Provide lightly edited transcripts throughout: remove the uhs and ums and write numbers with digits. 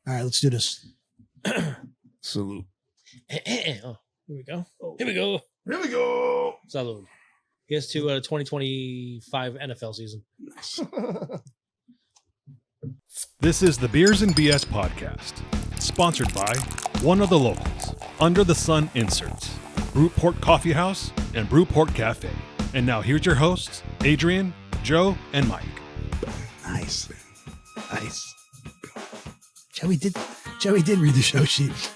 All right, let's do this. Salute. Oh, here we go. Here we go. Here we go. Salud. Here's to 2025 NFL season. Nice. This is the Beers and BS podcast, sponsored by one of the locals, Under the Sun Inserts, Brewport Coffee House, and Brewport Cafe. And now here's your hosts, Adrian, Joe, and Mike. Nice. Nice. Joey did read the show sheet.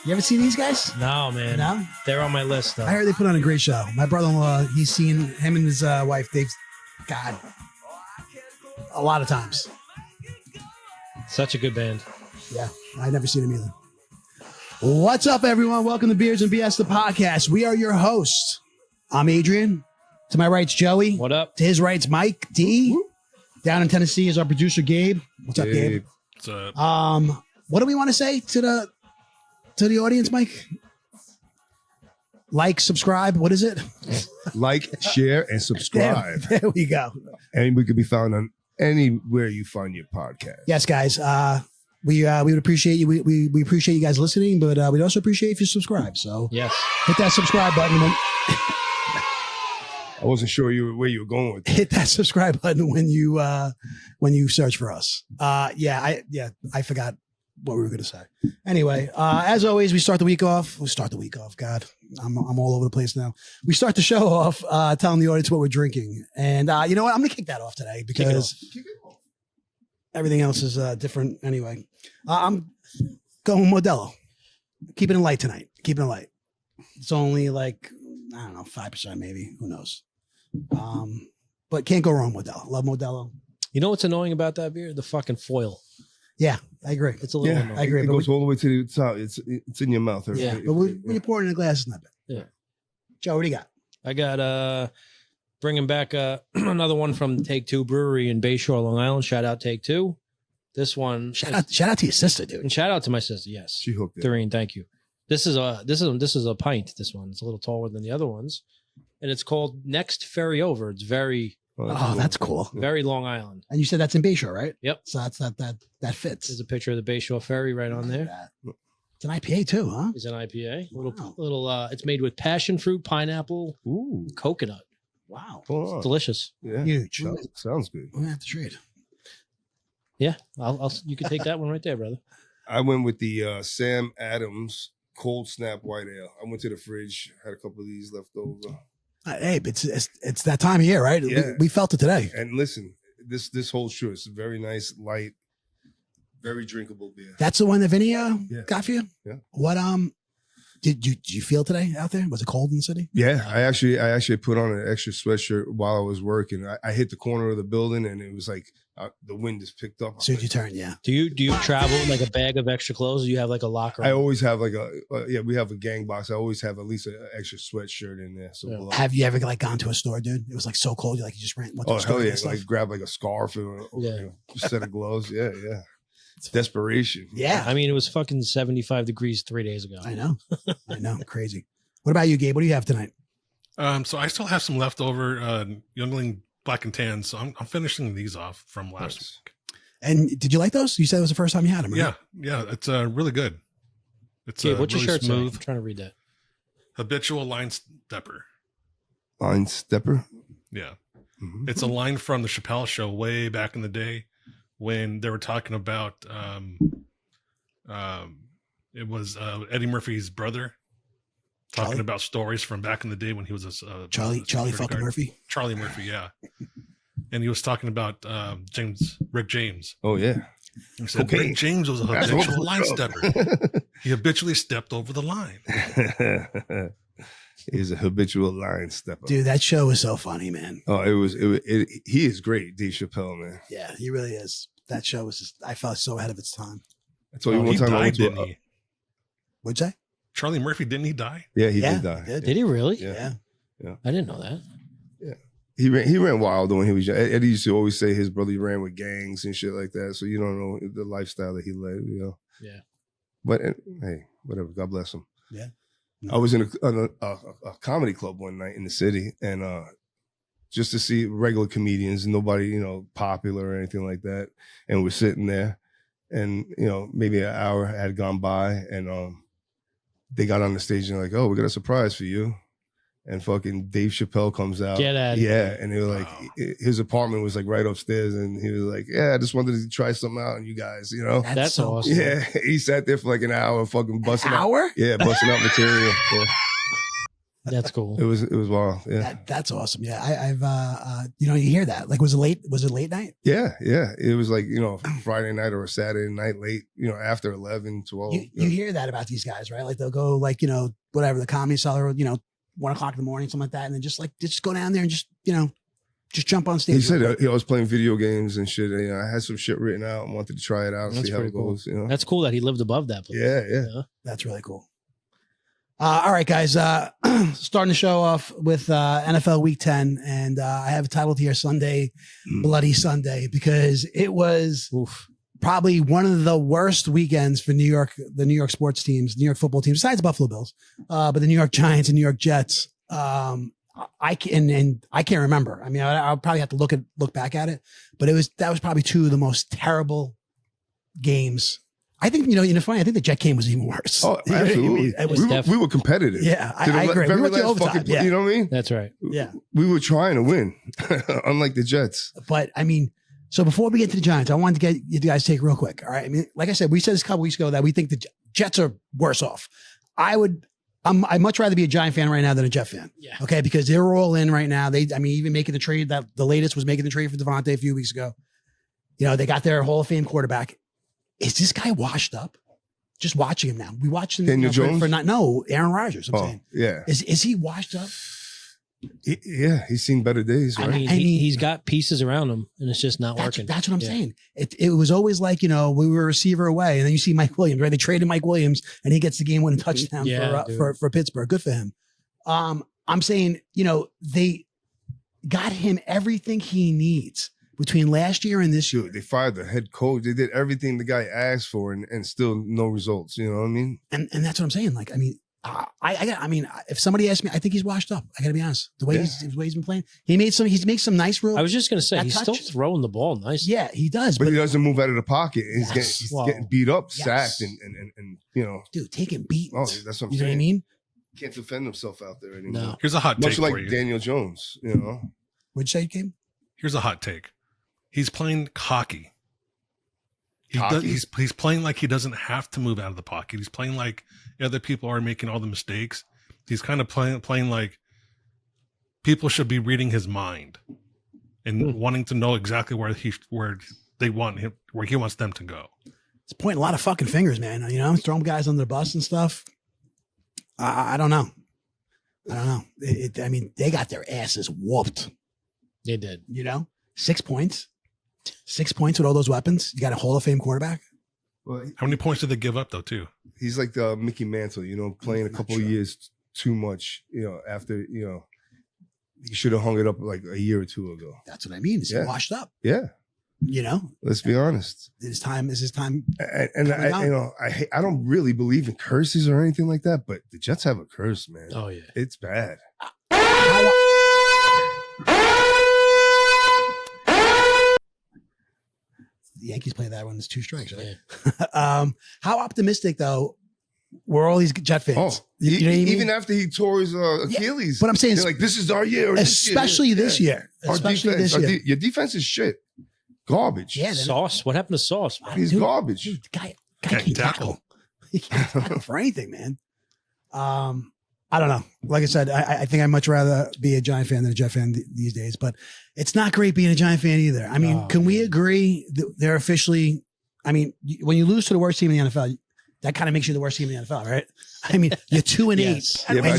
You ever see these guys? No, man. No? They're on my list, though. I heard they put on a great show. My brother-in-law, he's seen him and his wife. God, a lot of times. Such a good band. Yeah, I've never seen him either. What's up, everyone? Welcome to Beers and BS, the podcast. We are your hosts. I'm Adrian. To my right's Joey. What up? To his right's Mike D. Down in Tennessee is our producer Gabe. What's up, Gabe? What's up? What do we want to say to the audience, Mike? Like, subscribe. What is it? Like, share, and subscribe. There we go. And we could be found on anywhere you find your podcast. Yes, guys. We would appreciate you. We appreciate you guys listening, but we'd also appreciate if you subscribe. So Yes. hit that subscribe button. I wasn't sure where you were going with that. Hit that subscribe button when you search for us. I forgot what we were going to say. Anyway, as always, we start the week off. God, I'm all over the place now. We start the show off telling the audience what we're drinking, and you know what? I'm going to kick that off today because everything else is different. Anyway, I'm going Modelo. Keeping it light tonight. Keeping it light. It's only like, I don't know, 5% maybe. Who knows? But can't go wrong with Modelo. Love Modelo. You know what's annoying about that beer? The fucking foil. Yeah, I agree. It's a little annoying. I agree. It But goes all the way to the top. It's in your mouth. Yeah. But when you pour it in a glass, it's not bad. Yeah. Joe, what do you got? I got bringing back another one from Take Two Brewery in Bayshore, Long Island. Shout out Take Two. This one. Shout out to your sister, dude. And shout out to my sister. Yes. She hooked it. Doreen, thank you. This is a pint. This one. It's a little taller than the other ones. And it's called Next Ferry Over. It's very, Oh, that's cool. very Long Island. And you said that's in Bayshore, right? Yep. So that fits. There's a picture of the Bayshore Ferry right on there. It's an IPA too, huh? It's an IPA. Wow. Little. It's made with passion fruit, pineapple, Ooh. coconut. Wow. Hold It's on. delicious. Yeah. Huge. Sounds good. We're gonna have to trade. Yeah, you can take that one right there, brother. I went with the Sam Adams Cold Snap White Ale. I went to the fridge, had a couple of these left over. Hey, it's that time of year, right? Yeah. We felt it today. And listen, this holds true. It's a very nice, light, very drinkable beer. That's the one that Vinny Yeah. got for you. Yeah. What did you feel today out there? Was it cold in the city? Yeah, I actually put on an extra sweatshirt while I was working. I hit the corner of the building, and it was like the wind just picked up. As soon as you turn, yeah. Do you travel with like a bag of extra clothes? Or you have like a locker? I always have like we have a gang box. I always have at least an extra sweatshirt in there. So Yeah. Have you ever like gone to a store, dude? It was like so cold, you just went to oh the store hell yeah, and stuff? like grab like a scarf and a set of gloves. Yeah. It's desperation. Yeah. I mean, it was fucking 75 degrees 3 days ago. I know. Crazy. What about you, Gabe? What do you have tonight? So I still have some leftover Youngling Black and Tan, so I'm finishing these off from last Nice. week. And did you like those? You said it was the first time you had them, right? Yeah, it's really good. It's Yeah, what's your really shirt say? smooth, I'm trying to read that. habitual line stepper. Line stepper. Yeah, Mhm. it's a line from the Chappelle Show way back in the day when they were talking about it was Eddie Murphy's brother talking Charlie? about stories from back in the day when he was a Charlie security fucking guard. Murphy. Charlie Murphy, yeah. And he was talking about Rick James. Oh yeah. He said Cocaine. Rick James was a That's habitual what- line stepper. He habitually stepped over the line. He's a habitual line stepper. Dude, that show was so funny, man. Oh, he is great, Dave Chappelle, man. Yeah, he really is. That show was just, I felt so ahead of its time. I told you Oh, one he time I died, went to didn't he? What'd you say? Charlie Murphy, didn't he die? yeah, he Yeah, did die. he did. Did he really? Yeah. I didn't know that. He ran wild when he was young. Eddie used to always say his brother ran with gangs and shit like that. So you don't know the lifestyle that he led, you know. Yeah. But hey, whatever. God bless him. Yeah. I was in a comedy club one night in the city, and just to see regular comedians, nobody, you know, popular or anything like that. And we're sitting there, and you know, maybe an hour had gone by, and they got on the stage and like, oh, we got a surprise for you. And fucking Dave Chappelle comes out. Get out of yeah. here. And they were like, his apartment was like right upstairs. And he was like, yeah, I just wanted to try something out on you guys, you know? That's so awesome. Yeah. He sat there for like an hour fucking busting out. Hour? Yeah, busting out material. Yeah. That's cool. It was wild. Yeah. That's awesome. Yeah. I've you know, you hear that. Like, was it late night? Yeah. It was like, you know, Friday night or a Saturday night late, you know, after 11, 12. You hear that about these guys, right? Like they'll go like, you know, whatever, the Comedy Cellar, you know, 1 o'clock in the morning, something like that. And then just go down there and just, you know, just jump on stage. He said he was playing video games and shit. And, you know, I had some shit written out and wanted to try it out and That's see how it pretty cool. goes. You know? That's cool that he lived above that. Place. Yeah. That's really cool. All right, guys. Starting the show off with NFL Week 10. And I have it titled here Sunday, Bloody Sunday, because it was probably one of the worst weekends for the New York sports teams, New York football teams, besides Buffalo Bills, but the New York Giants and New York Jets. I can't remember. I mean, I'll probably have to look back at it, but that was probably two of the most terrible games. I think, you know, funny, I think the Jet game was even worse. Oh, absolutely. We were competitive. Yeah, I agree. We went to overtime. You know what I mean? That's right. Yeah. We were trying to win, unlike the Jets. But I mean, so before we get to the Giants, I wanted to get you guys take real quick. All right. I mean, like I said, we said this a couple weeks ago that we think the Jets are worse off. I'd much rather be a Giant fan right now than a Jet fan. Yeah. Okay. Because they're all in right now. Even making the trade, that the latest was making the trade for Devontae a few weeks ago. You know, they got their Hall of Fame quarterback. Is this guy washed up? Just watching him now. We watched him Daniel Jones? Aaron Rodgers. I'm saying. Yeah. Is he washed up? He's seen better days, right? I mean, he's got pieces around him, and it's just not working. That's what I'm saying. It was always like, you know, we were a receiver away, and then you see Mike Williams, right? They traded Mike Williams, and he gets the game-winning touchdown for Pittsburgh. Good for him. I'm saying, you know, they got him everything he needs between last year and this year. Dude, they fired the head coach. They did everything the guy asked for, and still no results. You know what I mean? And that's what I'm saying. Like, I mean, I mean, if somebody asked me, I think he's washed up. I got to be honest. The way he's been playing, he makes some nice real. I was just gonna say he's still throwing the ball nice. Yeah, he does, but he doesn't move out of the pocket. He's getting beat up, Yes. sacked, and you know, dude, taking beatings. Oh, that's what I'm you know saying. what I mean? Can't defend himself out there anymore. No. Here's a hot Much take like for you. Daniel Jones, you know. What'd you say, Game? Here's a hot take. He's playing cocky. Cocky? He's playing like he doesn't have to move out of the pocket. He's playing like other people are making all the mistakes. He's kind of playing like people should be reading his mind and wanting to know exactly where they want him, where he wants them to go. It's pointing a lot of fucking fingers, man. You know, throwing guys under the bus and stuff. I don't know. I mean, they got their asses whooped. They did. You know, 6 points. 6 points with all those weapons. You got a Hall of Fame quarterback. Well, How many points did they give up though, too? he's like the Mickey Mantle, you know, playing a couple of years too much, you know, after, you know, he should have hung it up like a year or two ago. That's what I mean. Is he washed up? Yeah. You know, Let's be honest. his time. And I don't really believe in curses or anything like that, but the Jets have a curse, man. Oh yeah. It's bad. The Yankees play that one. It's 2 strikes, right? Yeah. How optimistic though were all these Jet fans? Oh, You know what I mean? even after he tore his Achilles. But I'm saying, they're like, this is our year. especially this year. Our Especially defense, this year. your defense is shit. Garbage. Yeah, Sauce. What happened to Sauce? He's Dude, garbage. Dude, the guy Can't can't tackle. tackle. He can't tackle for anything, man. I don't know. Like I said, I think I'd much rather be a Giant fan than a Jet fan these days, but it's not great being a Giant fan either. I mean, can we agree that they're officially, I mean, when you lose to the worst team in the NFL, that kind of makes you the worst team in the NFL, right? I mean, you're 2-8. Yes. Yeah, and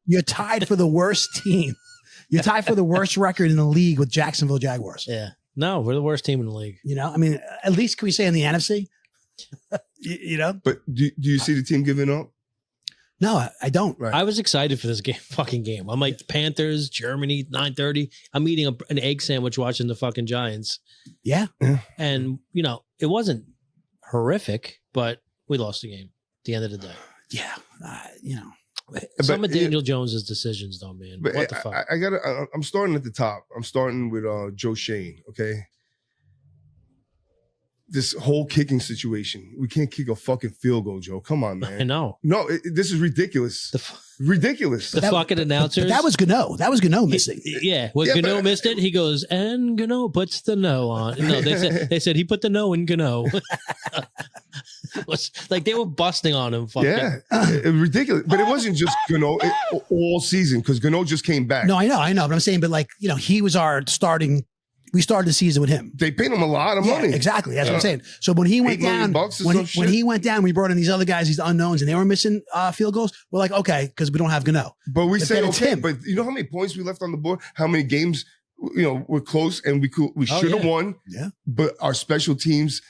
you're tied for the worst team. You're tied for the worst record in the league with Jacksonville Jaguars. Yeah. No, we're the worst team in the league. You know, I mean, at least can we say in the NFC? you know? But do you see the team giving up? No, I don't. Right. I was excited for this fucking game. I'm like Panthers, Germany, 9:30. I'm eating an egg sandwich watching the fucking Giants. Yeah. And, you know, it wasn't horrific, but we lost the game at the end of the day. Yeah. You know. Some of Daniel Jones's decisions, though, man. But What the fuck? I'm starting at the top. I'm starting with Joe Shane. Okay. This whole kicking situation. We can't kick a fucking field goal, Joe. Come on, man. I know. No, this is ridiculous. Ridiculous. The fucking announcers. But that was Gano. That was Gano missing. Yeah, when Gano missed it, he goes, and Gano puts the no on. No, they said he put the no in Gano. Like they were busting on him. Yeah, ridiculous. But it wasn't just Gano all season because Gano just came back. No, I know. But I'm saying, but like, he was our starting. We started the season with him. They paid him a lot of money. Exactly. That's what I'm saying. So when he went down, when he went down, we brought in these other guys, these unknowns, and they were missing field goals. We're like, okay, because we don't have Gano. But we say, okay, but you know how many points we left on the board? How many games, we're close and we should have won. Yeah. But our special teams,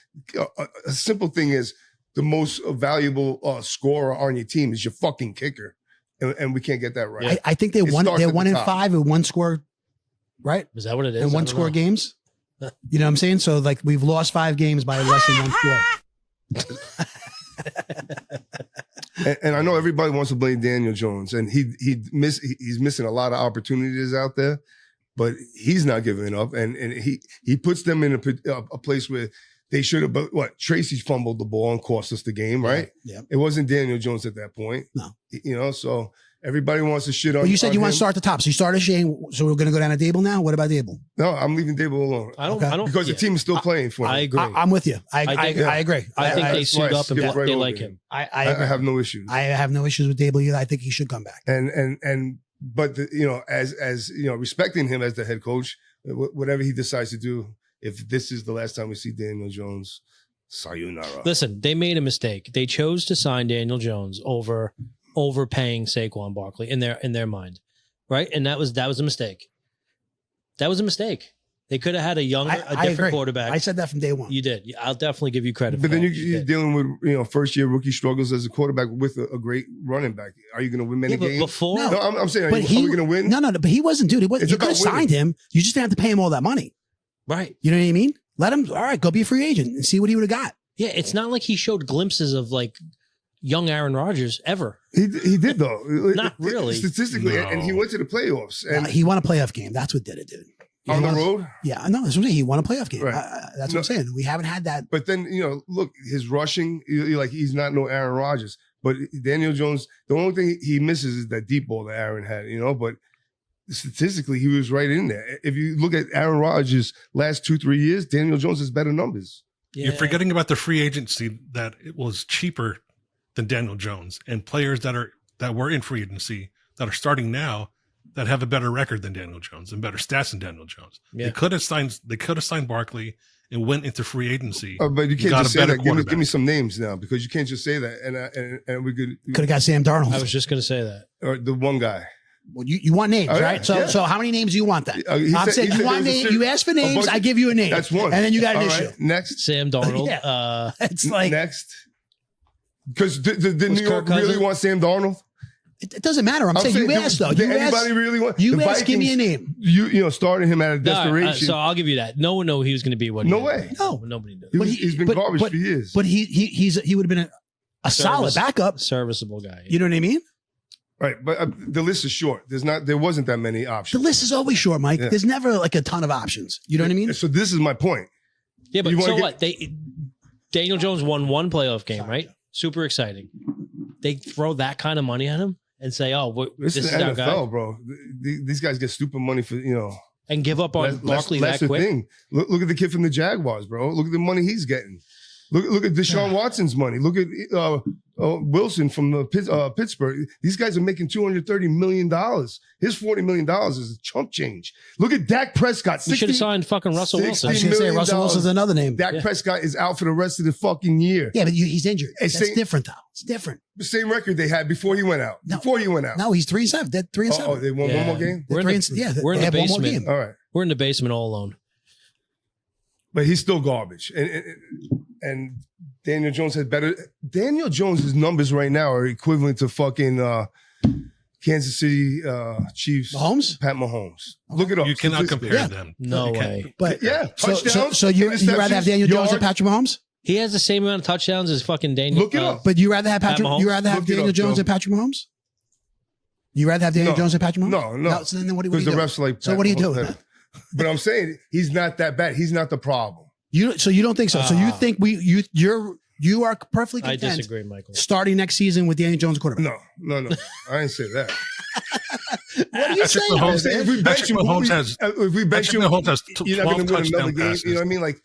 a simple thing is the most valuable scorer on your team is your fucking kicker. And we can't get that right. I think they won. They're 1-5 with one score. Right? Is that what it is? And one score games? You know what I'm saying? So like we've lost 5 games by less than one score. and I know everybody wants to blame Daniel Jones, and he's missing a lot of opportunities out there, but he's not giving up, and he puts them in a place where they should have. But Tracy fumbled the ball and cost us the game, right? Yeah. It wasn't Daniel Jones at that point. No. So. Everybody wants to shit on. But you said you want to him. start at the top. So you started Shane. So we're going to go down to Dable now. What about Dable? No, I'm leaving Dable alone. I don't because the team is still playing for him. I agree. I'm with you. I agree. I think they suit up and right they like him. I have no issues. I have no issues with Dable either. I think he should come back. But as respecting him as the head coach, whatever he decides to do, if this is the last time we see Daniel Jones, sayonara. Listen, they made a mistake. They chose to sign Daniel Jones over overpaying Saquon Barkley in their mind, right? And that was a mistake. That was a mistake. They could have had a different quarterback. I said that from day one. You did. I'll definitely give you credit. But for then that. you're dealing with first year rookie struggles as a quarterback with a great running back. Are you going to win many games? Before, no, I'm saying, are we going to win? No. But he wasn't, dude. You could have signed him. You just didn't have to pay him all that money, right? You know what I mean? Let him. All right, go be a free agent and see what he would have got. Yeah, it's not like he showed glimpses of like young Aaron Rodgers ever. He did though. Not really. Statistically, and he went to the playoffs. And he won a playoff game. That's what did it, dude. On the road? Yeah, no, that's what I'm saying. He won a playoff game. Right. That's what I'm saying. We haven't had that. But then, look, his rushing, he's not no Aaron Rodgers. But Daniel Jones, the only thing he misses is that deep ball that Aaron had, but statistically, he was right in there. If you look at Aaron Rodgers' last 2-3 years, Daniel Jones has better numbers. Yeah. You're forgetting about the free agency, that it was cheaper than Daniel Jones, and players that were in free agency that are starting now that have a better record than Daniel Jones and better stats than Daniel Jones. Yeah. They could have signed Barkley and went into free agency. But you can't just say that. Give me some names now, because you can't just say that. And we could have got Sam Darnold. I was just going to say that. Or the one guy. Well, you want names, right? So how many names do you want then? I'm saying you want names. You ask for names, I give you a name. That's one. And then you got an issue. Next. Sam Darnold. It's like next. Because did New York really want Sam Darnold? It doesn't matter. I'm saying you asked though. Did anybody really want? You asked. Give me a name. You starting him out of desperation. So I'll give you that. No one knew he was going to be what. No way. No, nobody knew. He's been garbage for years. But he would have been a solid backup, serviceable guy. You know what I mean? Right, but the list is short. There wasn't that many options. The list is always short, Mike. Yeah. There's never like a ton of options. You know what I mean? So this is my point. Yeah, but so what? Daniel Jones won one playoff game, right? Super exciting. They throw that kind of money at him and say, "Oh, this is our NFL, guy, bro. These guys get stupid money for and give up on Barkley that quick." Thing. Look at the kid from the Jaguars, bro. Look at the money he's getting. Look at Deshaun Watson's money. Look at Wilson from Pittsburgh. These guys are making $230 million. His $40 million is a chump change. Look at Dak Prescott. You should have signed fucking Russell Wilson. I was going to say Russell Wilson's another name. Dak Prescott is out for the rest of the fucking year. Yeah, but he's injured. That's different, though. It's different. The same record they had before he went out. No, he's 3-7. They're 3-7. Oh, they won one more game? We're in the basement. All right. We're in the basement all alone. But he's still garbage. And Daniel Jones had better. Daniel Jones's numbers right now are equivalent to fucking Kansas City Chiefs. Mahomes? Pat Mahomes. Look it up. You cannot compare them. No way. But touchdowns. So you rather have Daniel Jones than Patrick Mahomes? He has the same amount of touchdowns as fucking Daniel. Look it up. But you rather have Daniel Jones Joe. than Patrick Mahomes? You rather have Daniel Jones than Patrick Mahomes? No. So then what do you Because do? the refs like. So what do you do with that? But I'm saying he's not that bad. He's not the problem. So you don't think so? So you think you are perfectly I content disagree, Michael. starting next season with Daniel Jones quarterback? No. I didn't say that. What are you saying? Mahomes, man? If we bench him, Patrick Mahomes has you're not going 12 to win another touchdown game. passes. You know what I mean? Like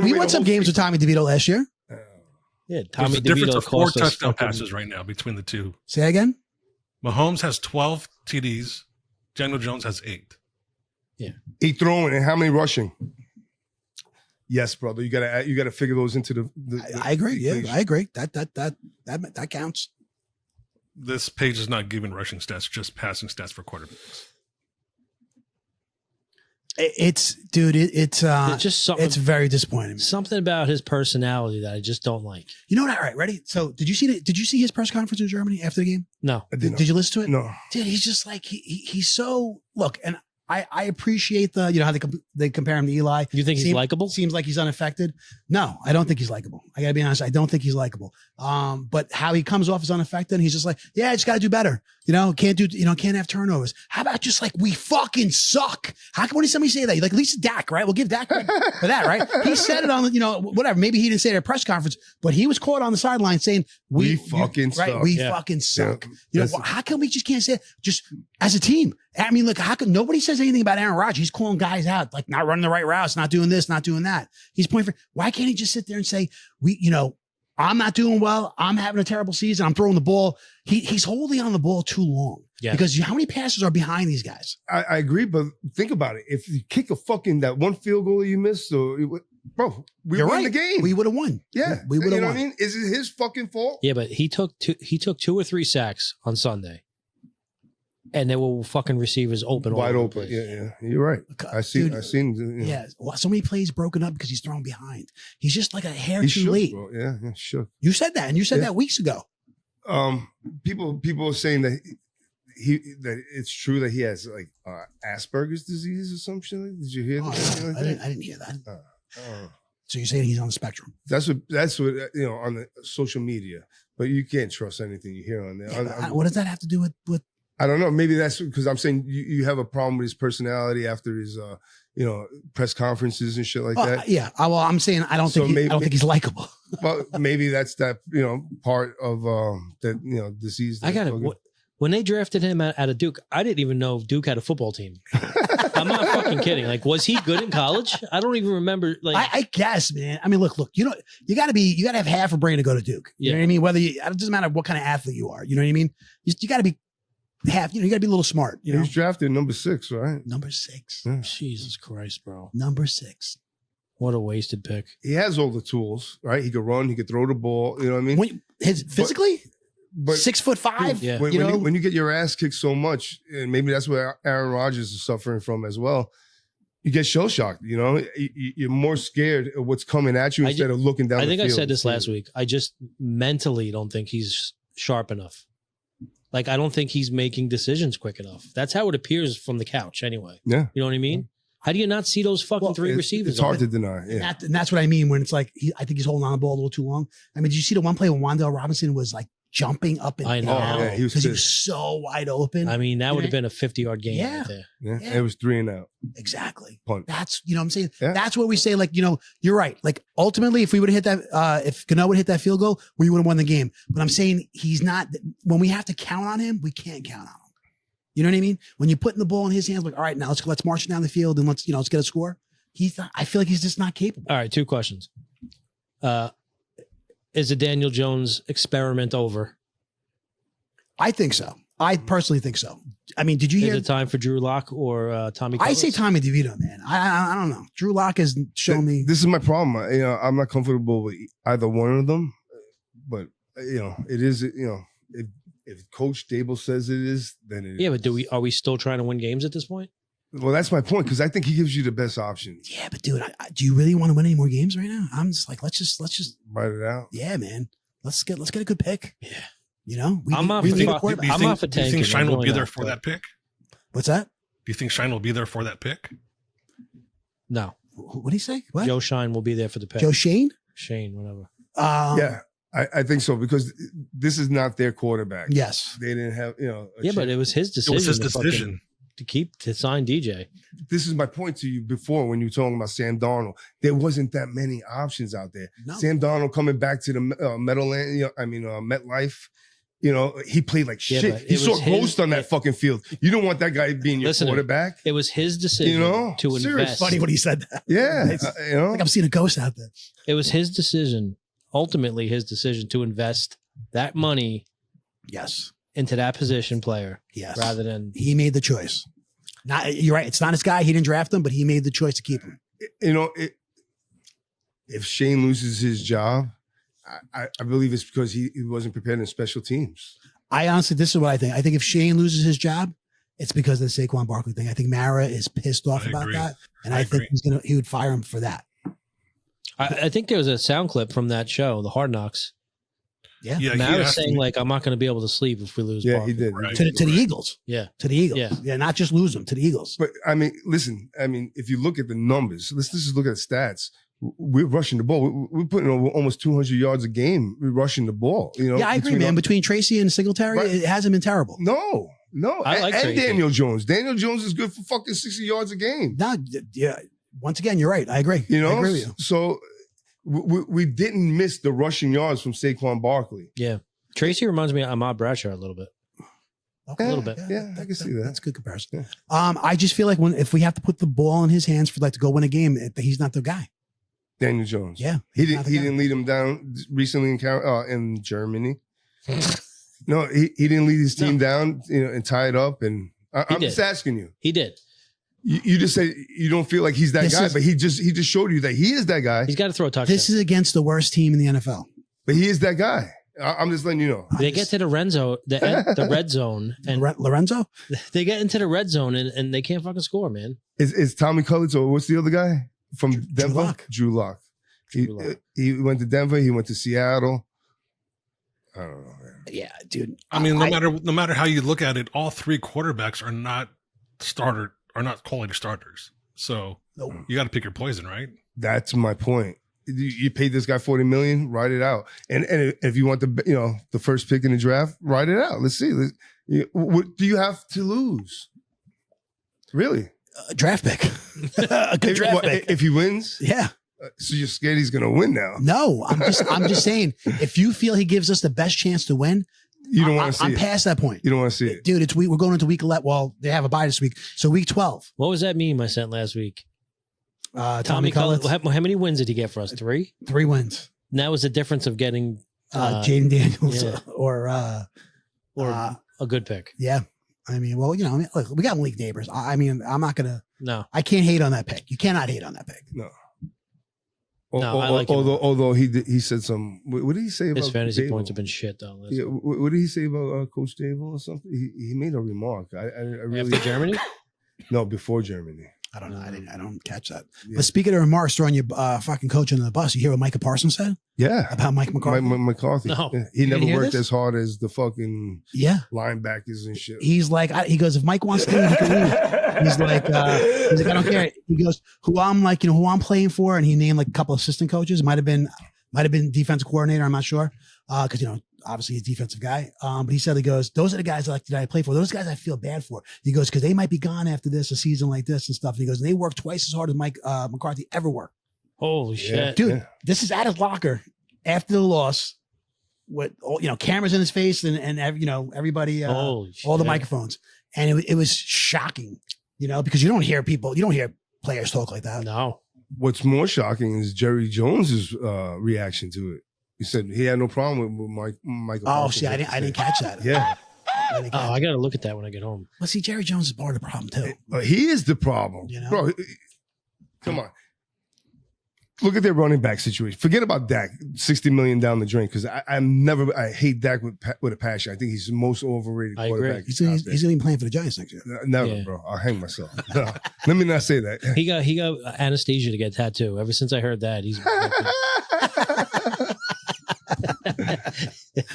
we won some games with Tommy DeVito last year. Yeah, There's Tommy a difference DeVito of 4 cost us touchdown fucking- passes right now between the two. Say that again. Mahomes has 12 TDs. Daniel Jones has 8. 8 throwing and how many rushing? Yes, brother. You gotta figure those into the I agree. Yeah, equation. I agree. That counts. This page is not giving rushing stats, just passing stats for quarterbacks. It's just something. it's very disappointing. Man. Something about his personality that I just don't like. You know what? All right, ready? So did you see his press conference in Germany after the game? No, I did not. Did you listen to it? No. Dude, he's just like he's so look, and I appreciate the how they compare him to Eli. you think he's likable? Seems like he's unaffected. No, I don't think he's likable. I gotta be honest. I don't think he's likable. But how he comes off as unaffected, he's just like, yeah, I just gotta do better. Can't have turnovers. How about just like we fucking suck? How come when somebody say that? Like at least Dak, right? We'll give Dak credit for that, right? He said it on whatever. Maybe he didn't say it at a press conference, but he was caught on the sideline saying We fucking suck. Right? We Yeah. fucking suck. Yeah. How come we just can't say it? Just as a team? I mean, look, how come nobody says anything about Aaron Rodgers? He's calling guys out, like not running the right routes, not doing this, not doing that. He's pointing for. Why can't he just sit there and say, I'm not doing well. I'm having a terrible season. I'm throwing the ball. He's holding on the ball too long. Yeah. Because how many passes are behind these guys? I agree, but think about it. If you kick that one field goal that you missed, we You're win right. the game. We would have won. Yeah, we would you have know won. what I mean? Is it his fucking fault? Yeah, but he took 2 or 3 sacks on Sunday, and there were fucking receivers open, all Wide over the open. place. Yeah, you're right. I seen. Yeah, well, so many plays broken up because he's thrown behind. He's just like a hair He's too shook, late. bro. Yeah, shook. You said that, and you said Yeah. that weeks ago. People are saying that that it's true that he has like Asperger's disease or some shit. Did you hear Oh, that? no, Like I that? didn't hear that. Uh, So you're saying he's on the spectrum? That's what on the social media, but you can't trust anything you hear on there. Yeah, what does that have to do with? I don't know. Maybe that's because I'm saying you have a problem with his personality after his press conferences and shit like that. Yeah. Well, I'm saying I don't think I don't think he's likable. Well, maybe that's that part of that disease. I got it. When they drafted him out of Duke, I didn't even know Duke had a football team. I'm not fucking kidding. Like, was he good in college? I don't even remember. Like, I guess, man. I mean, look. You gotta have half a brain to go to Duke. You know what I mean? It doesn't matter what kind of athlete you are. You know what I mean? You gotta be half. You gotta be a little smart. He was drafted number 6, right? Number 6. Yeah. Jesus Christ, bro. Number 6. What a wasted pick. He has all the tools, right? He could run. He could throw the ball. You know what I mean? Physically, But 6'5". Yeah. when you get your ass kicked so much, and maybe that's what Aaron Rodgers is suffering from as well, you get shell shocked. You're more scared of what's coming at you instead of looking down. I think the I field. said this last week. I just mentally don't think he's sharp enough. Like, I don't think he's making decisions quick enough. That's how it appears from the couch, anyway. Yeah, You know what I mean? How do you not see those fucking 3 receivers? It's hard to deny. Yeah, And that's what I mean when it's like I think he's holding on the ball a little too long. I mean, did you see the one play when Wan'Dale Robinson was like jumping up and I know. down Oh, yeah, he was because he was pissed. so wide open? I mean, that You would know? have been a 50-yard game Yeah. right there. yeah. Yeah. It was 3 and out. Exactly. Punt. That's what I'm saying. Yeah. That's what we say. Like, you're right. Like ultimately, if we would have hit that, if Gano would hit that field goal, we would have won the game. But I'm saying he's not. When we have to count on him, we can't count on him. You know what I mean? When you're putting the ball in his hands, like, all right, now let's march down the field and let's get a score. I feel like he's just not capable. All right, 2 questions. Is the Daniel Jones experiment over? I think so. I personally think so. I mean, did you Is hear? it time for Drew Lock or Tommy? I say Cutlets? Tommy DeVito, man. I don't know. Drew Lock has shown me. This is my problem. I'm not comfortable with either one of them, but it is. If Coach Dable says it is, then it is. Yeah, but are we still trying to win games at this point? Well, that's my point because I think he gives you the best option. Yeah, but dude, do you really want to win any more games right now? I'm just like, let's just. Write it out. Yeah, man. Let's get a good pick. Yeah. I'm not for tanking. Do you think Shine I'm will really be there not, for but- that pick? What's that? Do you think Shine will be there for that pick? No. What did he say? What? Joe Shine will be there for the pick. Joe Shane? Shane, whatever. Yeah, I think so, because this is not their quarterback. Yes. They didn't have, a Yeah, but it was his decision. It was his decision. To sign DJ. This is my point to you before when you were talking about Sam Darnold. There wasn't that many options out there. No. Sam Darnold coming back to the Meadowland, MetLife. He played like Yeah, shit. but He it saw was his- ghosts on that fucking field. You don't want that guy being your Listen to me. quarterback. It was his decision to Serious. invest. Funny when he said that. Yeah, It's like I'm seeing a ghost out there. It was his decision, ultimately his decision to invest that money Yes. into that position player Yes. rather than He made the choice. You're right. It's not his guy. He didn't draft him, but he made the choice to keep him. If Shane loses his job, I believe it's because he wasn't prepared in special teams. I honestly, this is what I think. I think if Shane loses his job, it's because of the Saquon Barkley thing. I think Mara is pissed off I about agree. that, and I I think agree. he would fire him for that. I think there was a sound clip from that show, the Hard Knocks. Yeah, Yeah, he Mara's asked saying me- like, I'm not going to be able to sleep if we lose. Yeah, Barkley. he did. Right. to the Eagles. Yeah. To the Eagles. Yeah. Yeah, not just lose them, to the Eagles. But I mean, listen. I mean, if you look at the numbers, let's just look at the stats. We're rushing the ball. We're putting over almost 200 yards a game. We're rushing the ball. Yeah, I agree, man. Between Tracy and Singletary, Right. it hasn't been terrible. No. I like and Tracy. Daniel Jones. Daniel Jones is good for fucking 60 yards a game. No, yeah. Once again, you're right. I agree. I agree with you. So we didn't miss the rushing yards from Saquon Barkley. Yeah. Tracy reminds me of Ahmad Bradshaw a little bit. Okay. A little bit. Yeah, I can see that. That's a good comparison. Yeah. I just feel like if we have to put the ball in his hands for to go win a game, he's not the guy. Daniel Jones. Yeah, He not didn't. the He guy. didn't lead him down recently in Germany. No, he didn't lead his team down, and tie it up. And I'm did. just asking you. He did. You just say you don't feel like he's that guy, but he just showed you that he is that guy. He's got to throw a touchdown. This is against the worst team in the NFL. But he is that guy. I'm just letting you know. They get to the red zone, the red zone, and Lorenzo? they get into the red zone and they can't fucking score, man. Is Tommy Cullins, or what's the other guy from Denver? Lock. Drew Lock. Drew Lock. He went to Denver. He went to Seattle. I don't know, man. Yeah, dude. I mean, no matter how you look at it, all three quarterbacks are not quality starters. So Nope. you got to pick your poison, right? That's my point. You paid this guy $40 million, write it out. And if you want the first pick in the draft, write it out. Let's see. What do you have to lose? Really? A draft pick. A good draft pick. If he wins, Yeah. so you're scared he's gonna win now. No, I'm just saying, if you feel he gives us the best chance to win, You don't want to see I'm it. past that point. You don't want to see it. Dude, we're going into week 11. Well, they have a bye this week. So week 12. What was that meme I sent last week? Tommy Cullins, How many wins did he get for us? 3? 3 wins. And that was the difference of getting Jaden Daniels yeah. or a good pick. yeah. I mean, well, look, we got league neighbors. I mean, I'm not going to, No. I can't hate on that pick. You cannot hate on that pick. No. No, I like him. Although he said some. What did he say about His fantasy Dable? points have been shit though. Yeah, what did he say about Coach Dable or something? He made a remark. I really After Germany? no before Germany. I don't know. I don't catch that. Yeah. But speaking of remarks, throwing your fucking coach under the bus, you hear what Micah Parsons said Yeah, about Mike McCarthy? McCarthy. No. Yeah. He You never didn't hear worked this? as hard as the fucking Yeah. linebackers and shit. He's like, he goes, if Mike wants to leave, he can leave. He's like, I don't care. He goes, who I'm playing for, and he named like a couple assistant coaches. Might have been defensive coordinator. I'm not sure, because obviously he's a defensive guy. But he said, he goes, those are the guys that I play for. Those guys I feel bad for. He goes, because they might be gone after this, a season like this and stuff. And he goes, they work twice as hard as Mike McCarthy ever worked. Holy Yeah. shit. Dude, Yeah. this is at his locker after the loss with cameras in his face and everybody, Holy all the shit. microphones. And it was shocking, because you don't hear players talk like that. No. What's more shocking is Jerry Jones's reaction to it. He said he had no problem with Michael. Oh, Parsons. see, I didn't catch that. Yeah, I didn't Oh, catch I got to look at that when I get home. Well, see, Jerry Jones is part of the problem too. he is the problem, bro. Come on, look at their running back situation. Forget about Dak, $60 million down the drain. Because I hate Dak with a passion. I think he's the most overrated I agree. quarterback. He's going to be playing for the Giants next year. Never, Yeah. bro. I'll hang myself. No, let me not say that. He got anesthesia to get tattoo. Ever since I heard that,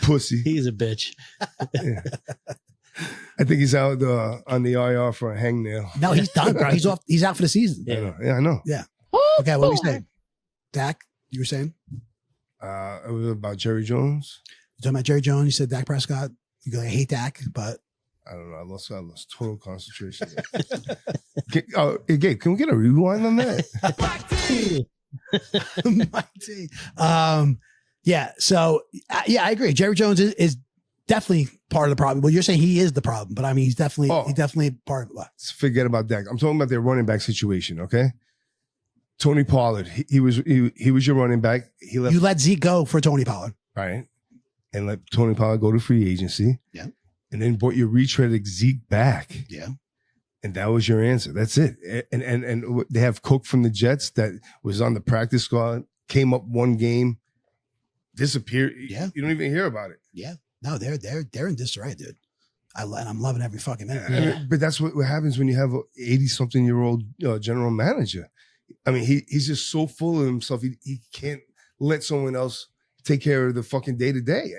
Pussy. he's a bitch. Yeah. I think he's out on the IR for a hangnail. No, he's done, bro. He's off. He's out for the season. Yeah. I know. Okay, what were you saying? Dak, you were saying? It was about Jerry Jones. You're talking about Jerry Jones. You said Dak Prescott. You go, I hate Dak, but I don't know. I lost total concentration. Hey, Gabe, can we get a rewind on that? my team. Yeah. So yeah, I agree. Jerry Jones is definitely part of the problem. Well, you're saying he is the problem, but I mean, he's definitely part of it. Forget about Dak. I'm talking about their running back situation. Okay. Tony Pollard. He was your running back. He left. You let Zeke go for Tony Pollard, right? And let Tony Pollard go to free agency. Yeah. And then brought your retreaded Zeke back. Yeah. And that was your answer. That's it. And they have Cook from the Jets that was on the practice squad, came up one game, disappeared. Yeah. You don't even hear about it. Yeah. No, they're in disarray, dude. And I'm loving every fucking minute. Yeah. But that's what happens when you have an 80-something-year-old general manager. I mean, he's just so full of himself. He can't let someone else take care of the fucking day-to-day.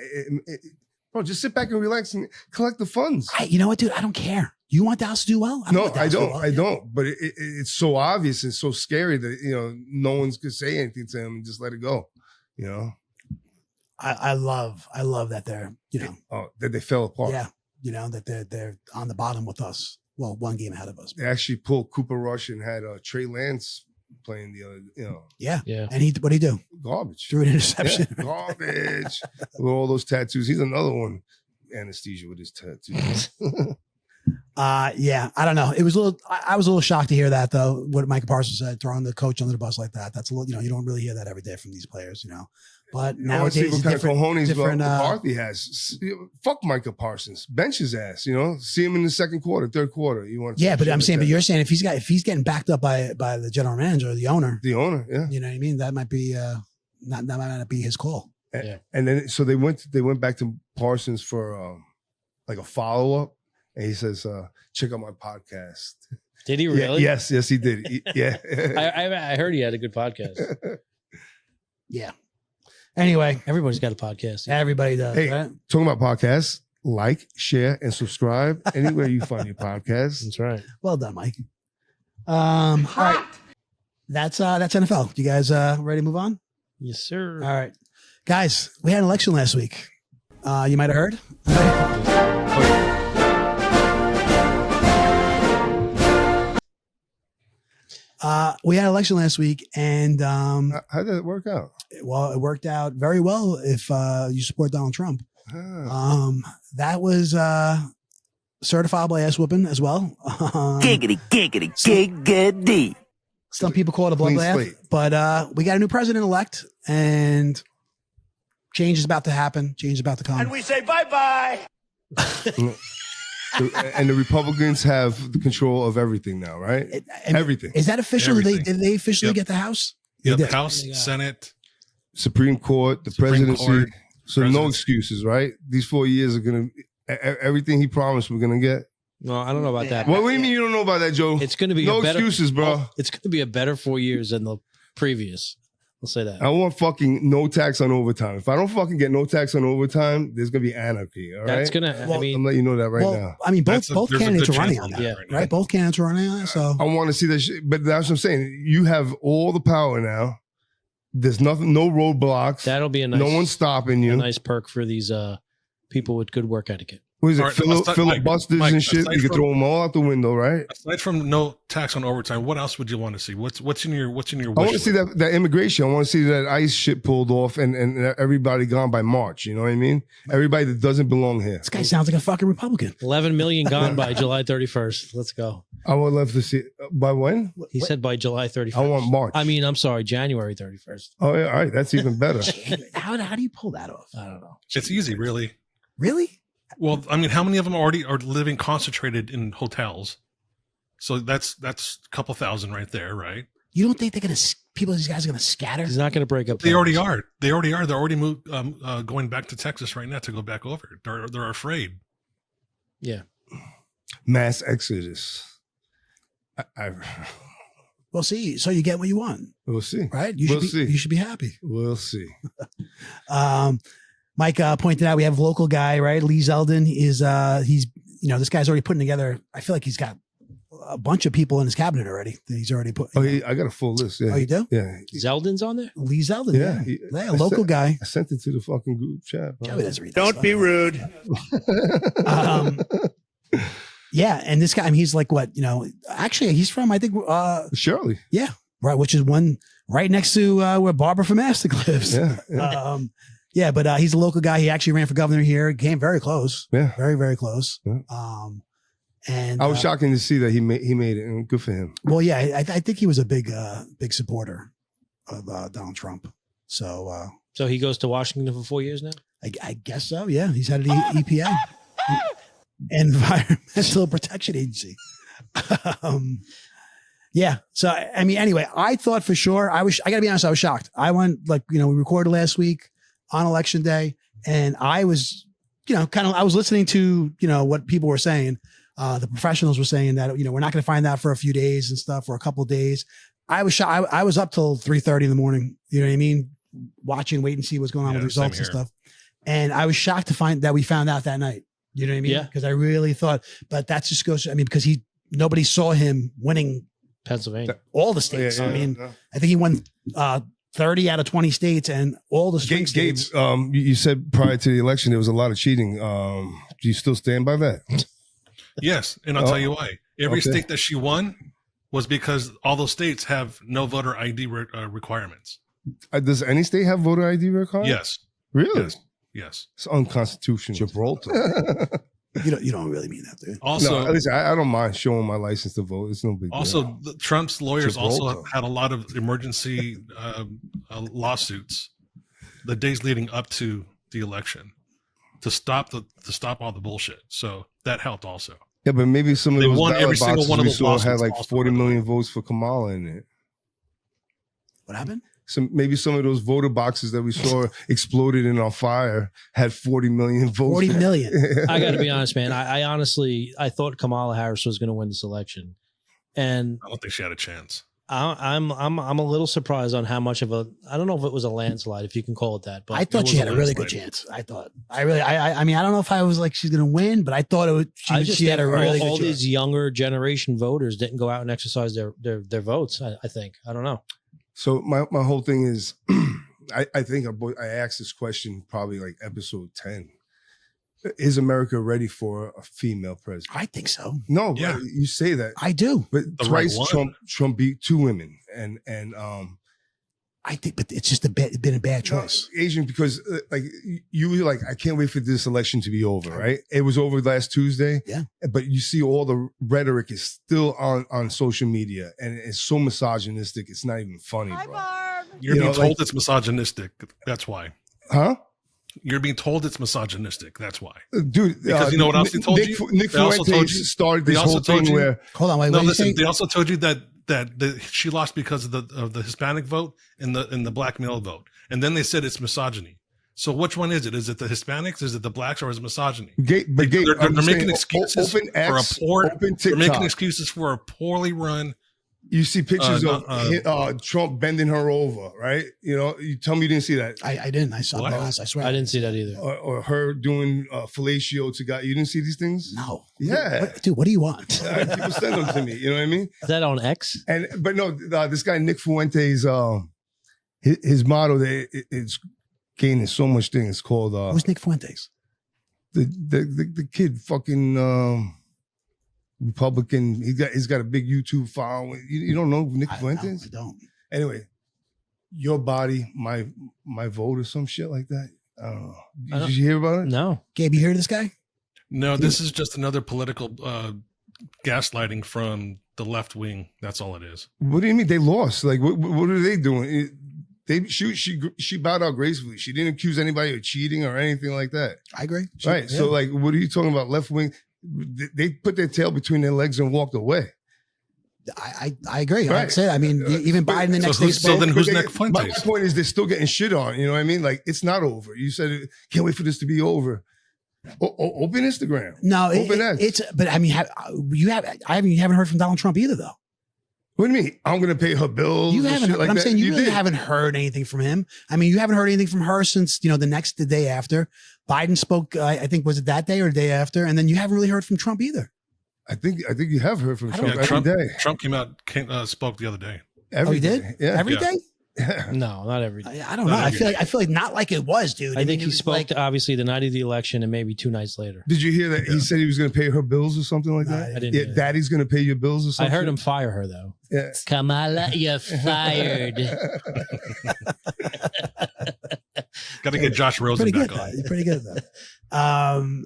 Bro, just sit back and relax and collect the funds. You know what, dude? I don't care. You want Dallas to do well? I don't. But it's so obvious and so scary that, no one's could say anything to him and just let it go, I love that they're, that they fell apart. Yeah. That they're on the bottom with us. Well, one game ahead of us. They actually pulled Cooper Rush and had Trey Lance playing the other, Yeah. And what'd he do? Garbage. Threw an interception. Yeah, garbage. With all those tattoos. He's another one. Anesthesia with his tattoos. Yeah, I don't know. It was I was a little shocked to hear that, though, what Micah Parsons said, throwing the coach under the bus like that. That's a little, you don't really hear that every day from these players, But nowadays, what kind of cojones McCarthy has. Fuck Micah Parsons. Bench his ass, See him in the second quarter, third quarter. Yeah, but I'm saying, but you're saying if he's getting backed up by the general manager or the owner. The owner, yeah. You know what I mean? That might be that might not be his call. Yeah. And then so they went back to Parsons for like a follow-up. And he says, check out my podcast. Did he really? Yes, he did. Yeah. I heard he had a good podcast. Yeah. Anyway. Everybody's got a podcast. Everybody does. Hey, right? Talking about podcasts, like, share, and subscribe anywhere you find your podcast. That's right. Well done, Mike. All right. That's NFL. You guys ready to move on? Yes, sir. All right. Guys, we had an election last week. You might have heard. We had an election last week, and how did it work out? Well, it worked out very well if you support Donald Trump. That was certified by ass whooping as well. Giggity, giggity, giggity. Some people call it a bloodbath, but we got a new president elect, and change is about to happen. Change is about to come. And we say bye-bye. And the Republicans have the control of everything now, right? Everything. Is that official? Everything. Did they officially get the House? Yep. House, Senate, Supreme Court, the presidency. Court, so no excuses, right? These 4 years are going to, everything he promised we're going to get. No, I don't know about that. What do you mean you don't know about that, Joe? It's going to be no excuses, bro. It's going to be a better 4 years than the previous. I'll say that. I want fucking no tax on overtime. If I don't fucking get no tax on overtime, there's gonna be anarchy. All right, that's gonna. Well, I'm letting you know that right now. I mean, both candidates are running on that, yeah, right? Both candidates are running on that. So I want to see that shit, but that's what I'm saying. You have all the power now. There's nothing, no roadblocks. That'll be a nice. No one's stopping you. A nice perk for these people with good work etiquette. What is it? Right, Filibusters and shit. You can throw them all out the window, right? Aside from no tax on overtime, what else would you want to see? What's in your wish I want to see that immigration. I want to see that ICE shit pulled off and everybody gone by March. You know what I mean? Everybody that doesn't belong here. this guy sounds like a fucking Republican. 11 million gone by July 31st. Let's go. I would love to see it. By when? He said by July 31st. I want March. I mean, I'm sorry, January 31st. Oh yeah, all right. That's even better. How do you pull that off? I don't know. It's easy, really. Really? Well, I mean, how many of them already are living concentrated in hotels? So that's a couple thousand right there, right? You don't think these guys are gonna scatter? He's not going to break up. They already are. They're already moved, going back to Texas right now to go back over. They're afraid. Yeah. Mass exodus. We'll see. So you get what you want. We'll see. Right? We'll see. You should be happy. We'll see. Mike pointed out we have a local guy, right? Lee Zeldin is he's this guy's already putting together. I feel like he's got a bunch of people in his cabinet already that he's already put. Oh, I got a full list. Yeah. Oh, you do? Yeah. Zeldin's on there? Lee Zeldin. Yeah. Yeah, a local guy. I sent it to the fucking group chat. Joey doesn't read that Don't stuff. be rude. Yeah, and this guy, I mean, he's like what, actually he's from, I think, Shirley. right, which is one right next to where Barbara from Mastic lives. Yeah. But he's a local guy. He actually ran for governor here. Came very close. Yeah. Very, very close. Yeah. And I was shocking to see that he made it, and good for him. Well, yeah, I think he was a big supporter of Donald Trump. So So he goes to Washington for 4 years now? I guess so. Yeah, he's had an EPA, Environmental Protection Agency. Yeah. So I mean, anyway, I thought for sure I gotta be honest, I was shocked. I went we recorded last week on election day, and I was, I was listening to, what people were saying. The professionals were saying that, we're not going to find out for a few days and stuff, or a couple of days. I was shocked. I was up till 3:30 in the morning. You know what I mean? Wait and see what's going on with results and stuff. And I was shocked to find that we found out that night. You know what I mean? Yeah. Because I really thought, but that just goes, because nobody saw him winning Pennsylvania. all the states. I think he won 30 out of 20 states, and all the swing states. Gabe, you said prior to the election there was a lot of cheating. Do you still stand by that? Yes, and I'll tell you why. Every state that she won was because all those states have no voter ID requirements. Does any state have voter ID requirements? Yes. Really? Yes. It's unconstitutional. Gibraltar. You don't really mean that, dude. Also, no, listen, I don't mind showing my license to vote. It's no big deal. Also, Trump's lawyers also Gibraltar. had a lot of emergency lawsuits the days leading up to the election to stop all the bullshit. So that helped also. Yeah, but maybe some of They those won ballot every single boxes one of we those saw had lawsuits like also. 40 million votes for Kamala in it. What happened? Maybe some of those voter boxes that we saw exploded and on fire had 40 million votes. 40 million. I got to be honest, man. I honestly thought Kamala Harris was going to win this election, and I don't think she had a chance. I'm a little surprised on how much of I don't know if it was a landslide, if you can call it that. But I thought she had a really good chance. I mean, I don't know if I was like she's going to win, but I thought she had a really good all chance. these younger generation voters didn't go out and exercise their votes. I think. I don't know. So my whole thing is, I think I asked this question probably like episode 10. Is America ready for a female president? I think so. No, Yeah. but you say that, I do. but The twice right one. Trump beat 2 women, and I think, but it's just been a bad choice. Asian, because like you were like, I can't wait for this election to be over, right? It was over last Tuesday. Yeah. But you see all the rhetoric is still on social media, and it's so misogynistic. It's not even funny, bro. You're You being know, told like- it's misogynistic. That's why. Huh? You're being told it's misogynistic. That's why. Dude, Because you know what else they told Nick, you? Nick They also told Fuentes you- started they this also whole told thing you- where Hold on, wait. No, What listen. did you They say? also told you that she lost because of the Hispanic vote and the black male vote, and then they said it's misogyny. So which one is it? Is it the Hispanics? Is it the blacks? Or is it misogyny? Gabe, They're I'm making saying, excuses open X, open They're making TikTok. excuses for a poorly run. You see pictures of Trump bending her over, right? You tell me you didn't see that. I didn't. I saw What? it. I swear. I didn't see that either. Or her doing fellatio to guy. You didn't see these things? No. Yeah. Dude, what do you want? People send them to me. You know what I mean? Is that on X? But no, this guy Nick Fuentes, his motto it's gaining so much thing. It's called Who's Nick Fuentes? the kid fucking Republican. He's got a big YouTube following. You don't know Nick Fuentes? I don't. Anyway, your body, my vote, or some shit like that. I don't know. Did you hear about it? No. Gabe, you hear this guy? No, this is just another political gaslighting from the left wing. That's all it is. What do you mean they lost? Like what are they doing? She bowed out gracefully. She didn't accuse anybody of cheating or anything like that. I agree. Right. Yeah. So like, what are you talking about? Left wing? They put their tail between their legs and walked away. I agree. Like I Right. said, I mean, even Biden the next day so spoke. then who's But Nick my Fuentes? point is they're still getting shit on. You know what I mean? Like, it's not over. You said, can't wait for this to be over. Open Instagram. No, Open X. it's. But I mean, you haven't heard from Donald Trump either, though. What do you mean? I'm going to pay her bills. You and haven't. shit But like I'm that? saying you really did. haven't heard anything from him. I mean, you haven't heard anything from her since the day after Biden spoke. I think was it that day or the day after, and then you haven't really heard from Trump either. I think you have heard from Trump Yeah, every day. Trump spoke the other day. Every Oh, he did? day. Yeah. Every Yeah. day? Yeah. No, not every day. I don't know. I feel like not like it was, dude. I think mean, he it was spoke like, obviously the night of the election and maybe 2 nights later. Did you hear that he said he was going to pay her bills or something like No, that? I didn't Yeah, hear that. Daddy's going to pay your bills or I something. heard him fire her though. Yeah. Kamala, you're fired. Got to get Josh Rosen pretty good. back on. You're pretty good at that.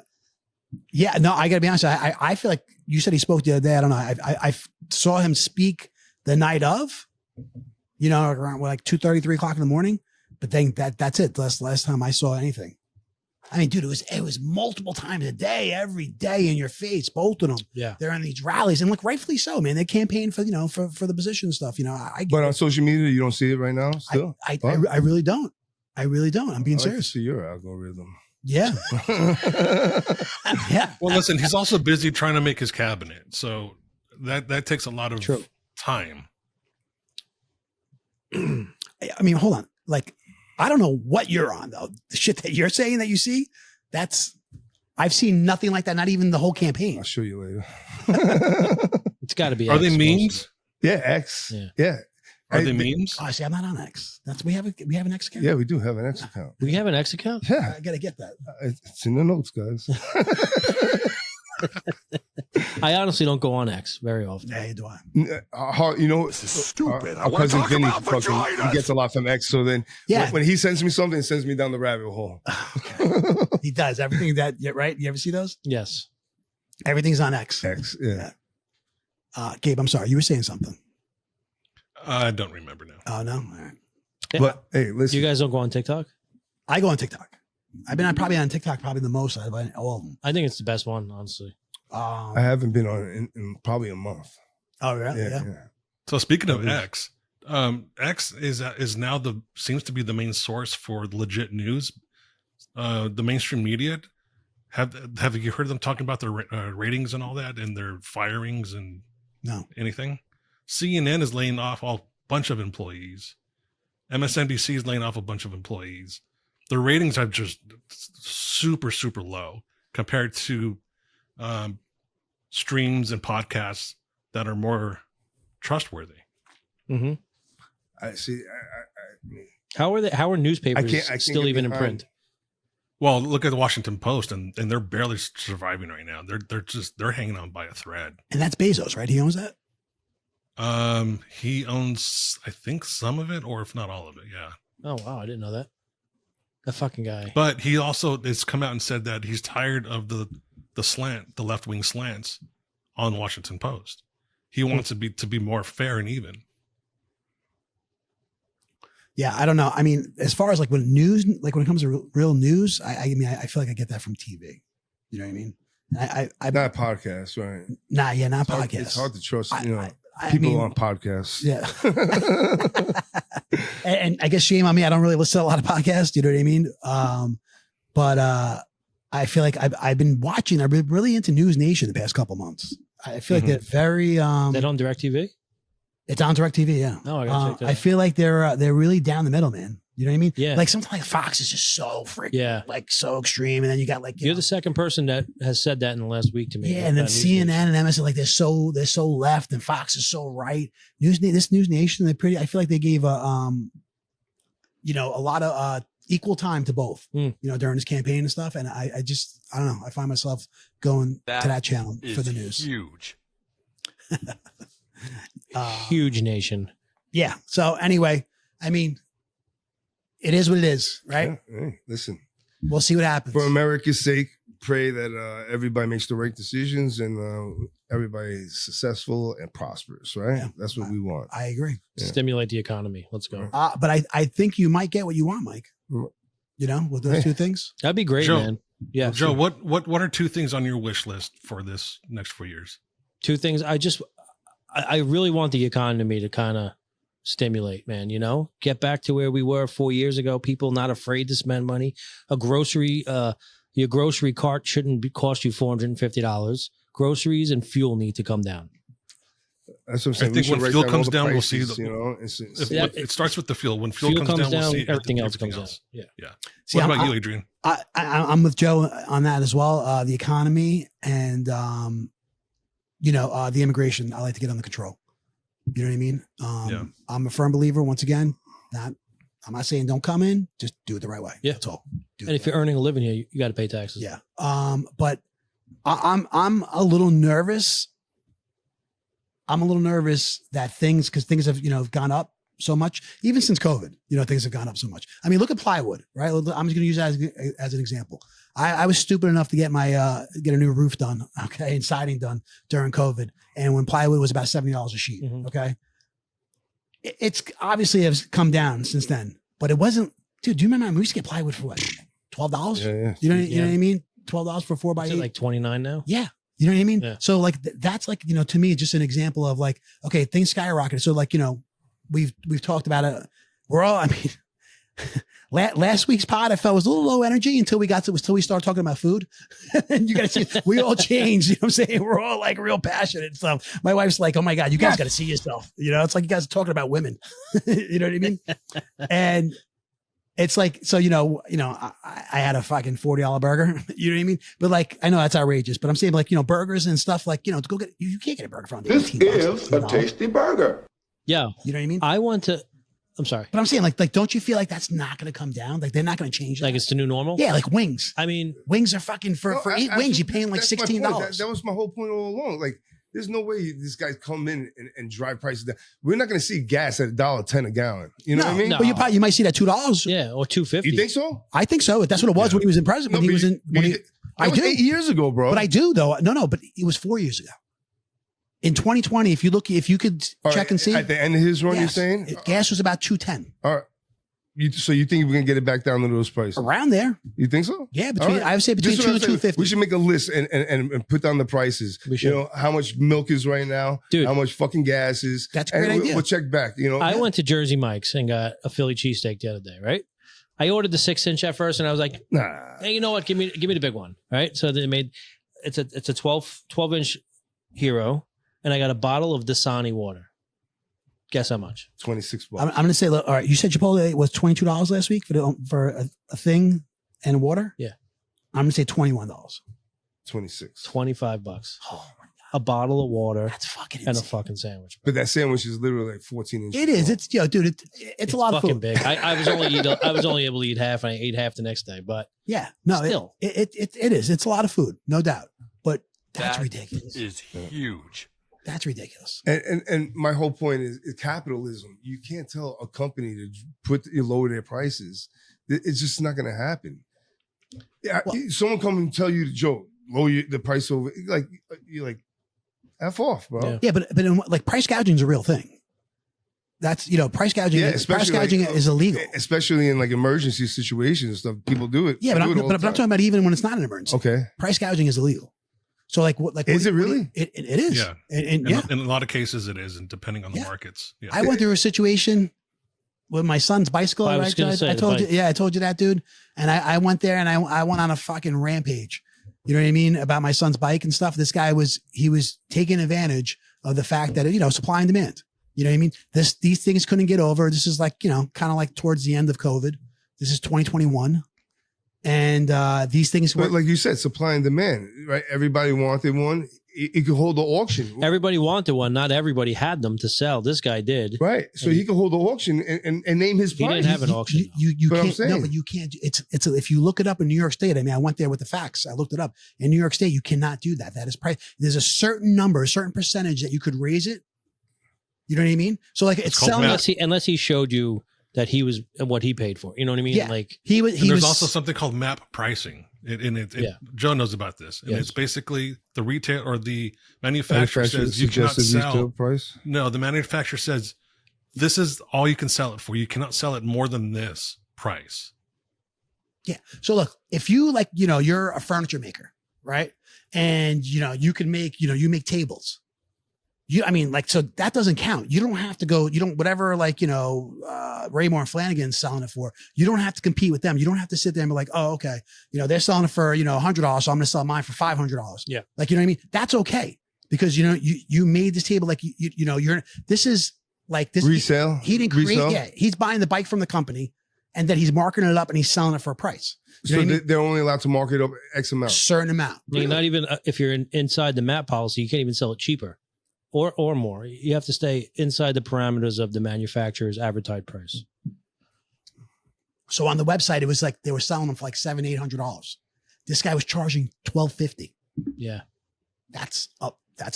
Yeah, no, I got to be honest. I feel like you said he spoke the other day. I don't know. I saw him speak the night of, around like 2:30, 3 o'clock in the morning. But then that's it. That's the last time I saw anything. I mean, dude, it was multiple times a day, every day in your face, both of them. Yeah. They're on these rallies, and look, rightfully so, man. They campaign for for the position and stuff. But on social media, you don't see it right now still? I really don't. I really don't. I'm being I like to serious. see your algorithm. Yeah. Yeah. Well, listen, he's also busy trying to make his cabinet, so that takes a lot of True. time. I mean, hold on. Like, I don't know what you're on though. The shit that you're saying that you see, I've seen nothing like that. Not even the whole campaign. I'll show you later. It's got to be. Are they X memes? mostly. Yeah, X. Yeah. Yeah. Are they memes? Oh, see, I'm not on X. We have an X account. Yeah, we do have an X account. We have an X account? Yeah, I gotta get that. it's in the notes, guys. I honestly don't go on X very often. Yeah, do I? This is stupid. I Our wanna cousin talk Vinny, about vaginas. he gets a lot from X. So then, Yeah. when he sends me something, it sends me down the rabbit hole. He does everything that. Yeah, right. You ever see those? Yes. Everything's on X. X, yeah. Gabe, I'm sorry. You were saying something. I don't remember now. Oh no. All right. But hey, listen. You guys don't go on TikTok? I go on TikTok. I've been probably on TikTok the most out of all of them. I think it's the best one, honestly. I haven't been on it in probably a month. Oh really? Yeah, Yeah. yeah. So speaking of X, X is now seems to be the main source for legit news. The mainstream media have you heard them talking about their ratings and all that, and their firings and No. anything? CNN is laying off a bunch of employees. MSNBC is laying off a bunch of employees. Their ratings are just super, super low compared to streams and podcasts that are more trustworthy. Mm-hmm. I see. How are newspapers I can't still get even in behind. print? Well, look at the Washington Post, and they're barely surviving right now. They're hanging on by a thread. And that's Bezos, right? He owns that. He owns, I think, some of it, or if not all of it. Yeah. Oh wow, I didn't know that. That fucking guy. But he also has come out and said that he's tired of the left wing slants on Washington Post. He wants to be more fair and even. Yeah, I don't know. I mean, as far as like when it comes to real news, I mean, I feel like I get that from TV. You know what I mean? I Not podcasts, right? not podcasts. It's hard to trust, I people mean, on podcasts. Yeah. and I guess shame on me. I don't really listen to a lot of podcasts. You know what I mean? But I feel like I've been really into News Nation the past couple months. I feel like they're very. Is that on DirecTV? It's on DirecTV. Yeah. No, I gotta check that I out. feel like they're really down the middle, man. You know what I mean? Yeah. Like something like Fox is just so freaking like so extreme, and then you got like You're the second person that has said that in the last week to me. yeah, and then about News CNN Nation. and MS are like they're so left, and Fox is so right. News Nation, I feel like they gave a lot of equal time to both. During this campaign and stuff, and I don't know. I find myself going to that channel for the news. Huge. Huge nation. Yeah. So anyway, I mean, it is what it is, right? Yeah, hey, listen, We'll see what happens. for America's sake, pray that everybody makes the right decisions and everybody is successful and prosperous, right? Yeah. That's what we want. I agree. Yeah. Stimulate the economy. Let's go. But I think you might get what you want, Mike. With those two things. That'd be great, Joe, man. Yeah. Joe, what are 2 things on your wish list for this next 4 years? 2 things. I really want the economy to kind of stimulate, man, get back to where we were 4 years ago. People not afraid to spend money. Your grocery cart shouldn't cost you $450. Groceries and fuel need to come down. That's what I'm saying. I think when fuel comes down, we'll see it it starts with the fuel. When fuel comes down, we'll see everything else comes down. Yeah. See, What about you, Adrian? I'm with Joe on that as well. The economy and the immigration, I like to get under control. You know what I mean? I'm a firm believer, once again, I'm not saying don't come in, just do it the right way. Yeah. That's all. And if you're earning a living here, you got to pay taxes. Yeah. But I'm a little nervous. I'm a little nervous that things have, gone up so much, even since COVID, things have gone up so much. I mean, look at plywood, right? I'm just going to use that as an example. I was stupid enough to get get a new roof done, okay, and siding done during COVID. And when plywood was about $70 a sheet, okay. It's obviously has come down since then, but it wasn't, dude, do you remember we used to get plywood for what? $12? Yeah. You know what I mean? $12 for 4x8. Is it like 29 now? Yeah. You know what I mean? Yeah. So like, that's like, to me, just an example of like, okay, things skyrocketed. So like, we've talked about it. Last week's pod, I felt was a little low energy until we started talking about food. And you guys see, we all changed. You know what I'm saying? We're all like real passionate and stuff. My wife's like, oh my God, you guys got to see yourself. It's like you guys are talking about women. You know what I mean? And it's like, so, I had a fucking $40 burger. You know what I mean? But like, I know that's outrageous, but I'm saying like, burgers and stuff like, to go get, you can't get a burger from This is a tasty burger. Yeah. You know what I mean? I'm sorry. But I'm saying like, don't you feel like that's not going to come down? Like they're not going to change that? Like it's the new normal? Yeah. Like wings. I mean, wings are fucking for 8 wings. You're paying like $16. That was my whole point all along. Like, there's no way this guy come in and drive prices down. We're not going to see gas at $1.10 a gallon. You know what I mean? No. But you might see that $2. Yeah, or $2.50. You think so? I think so. That's what it was when he was in president. That was 8 years ago, bro. But I do though. No, but it was 4 years ago. In 2020, if you could check and see. At the end of his run, you're saying? Gas was about $2.10. All right. So you think we're going to get it back down to those prices? Around there. You think so? Yeah, I would say between $2 and $2.50. We should make a list and put down the prices. We should. How much milk is right now, dude, how much fucking gas is. That's a great idea. We'll check back. I went to Jersey Mike's and got a Philly cheesesteak the other day, right? I ordered the 6-inch at first and I was like, nah. Hey, you know what? Give me the big one, right? So they made it's a 12-inch hero. And I got a bottle of Dasani water. Guess how much? $26. I'm going to say, all right, you said Chipotle was $22 last week for a thing and water? Yeah. I'm going to say $21. $26. $25. Oh my God. A bottle of water. That's fucking insane. And a fucking sandwich. But that sandwich is literally like 14 inches. It is. It's dude, it's a lot of food. Big. I was only able to eat half and I ate half the next day, but yeah, no, still. It is. It's a lot of food, no doubt. But that's ridiculous. Is huge. That's ridiculous. And my whole point is capitalism. You can't tell a company to lower their prices. It's just not going to happen. Yeah, someone come and tell you, Joe, lower the price over. You're like, F off, bro. Yeah, but like price gouging is a real thing. That's price gouging. Yeah, price gouging is illegal, especially in like emergency situations and stuff. People do it. Yeah, but I'm talking about even when it's not an emergency. Okay, price gouging is illegal. So is it really? It is. Yeah. And in a lot of cases it is, and depending on the markets. Yeah. I went through a situation with my son's bicycle. I told you that, dude. And I went there and I went on a fucking rampage. You know what I mean? About my son's bike and stuff. This guy was taking advantage of the fact that, supply and demand. You know what I mean? These things couldn't get over. This is like, kind of like towards the end of COVID. This is 2021. And these things were, but like you said, supply and demand, right? Everybody wanted one. He could hold the auction. Everybody wanted one. Not everybody had them to sell. This guy did. Right. So he could hold the auction and name his price. He didn't have an auction. You can't. No, but you can't. If you look it up in New York State, I mean, I went there with the facts. I looked it up. In New York State, you cannot do that. That is price. There's a certain number, a certain percentage that you could raise it. You know what I mean? So like it's selling. Unless he showed you that he was what he paid for. You know what I mean? Yeah. Like there's also something called map pricing. Joe knows about this. And it's basically the retail or the manufacturer says you cannot sell. Price? No, the manufacturer says this is all you can sell it for. You cannot sell it more than this price. Yeah. So look, if you you're a furniture maker, right? And you can make, you make tables. So that doesn't count. You don't have to go, whatever, Raymore and Flanagan's selling it for, you don't have to compete with them. You don't have to sit there and be like, oh, okay. they're selling it for, $100. So I'm going to sell mine for $500. Yeah. Like, you know what I mean? That's okay. Because, you made this table, this is like this resale. He didn't create. Yeah. He's buying the bike from the company and then he's marking it up and he's selling it for a price. You know So what I mean? they're only allowed to market up X A amount. certain amount. You're not even if you're inside the MAP policy, you can't even sell it cheaper or more. You have to stay inside the parameters of the manufacturer's advertised price. So on the website, it was like they were selling them for like $700-800. This guy was charging $1,250. Yeah. That's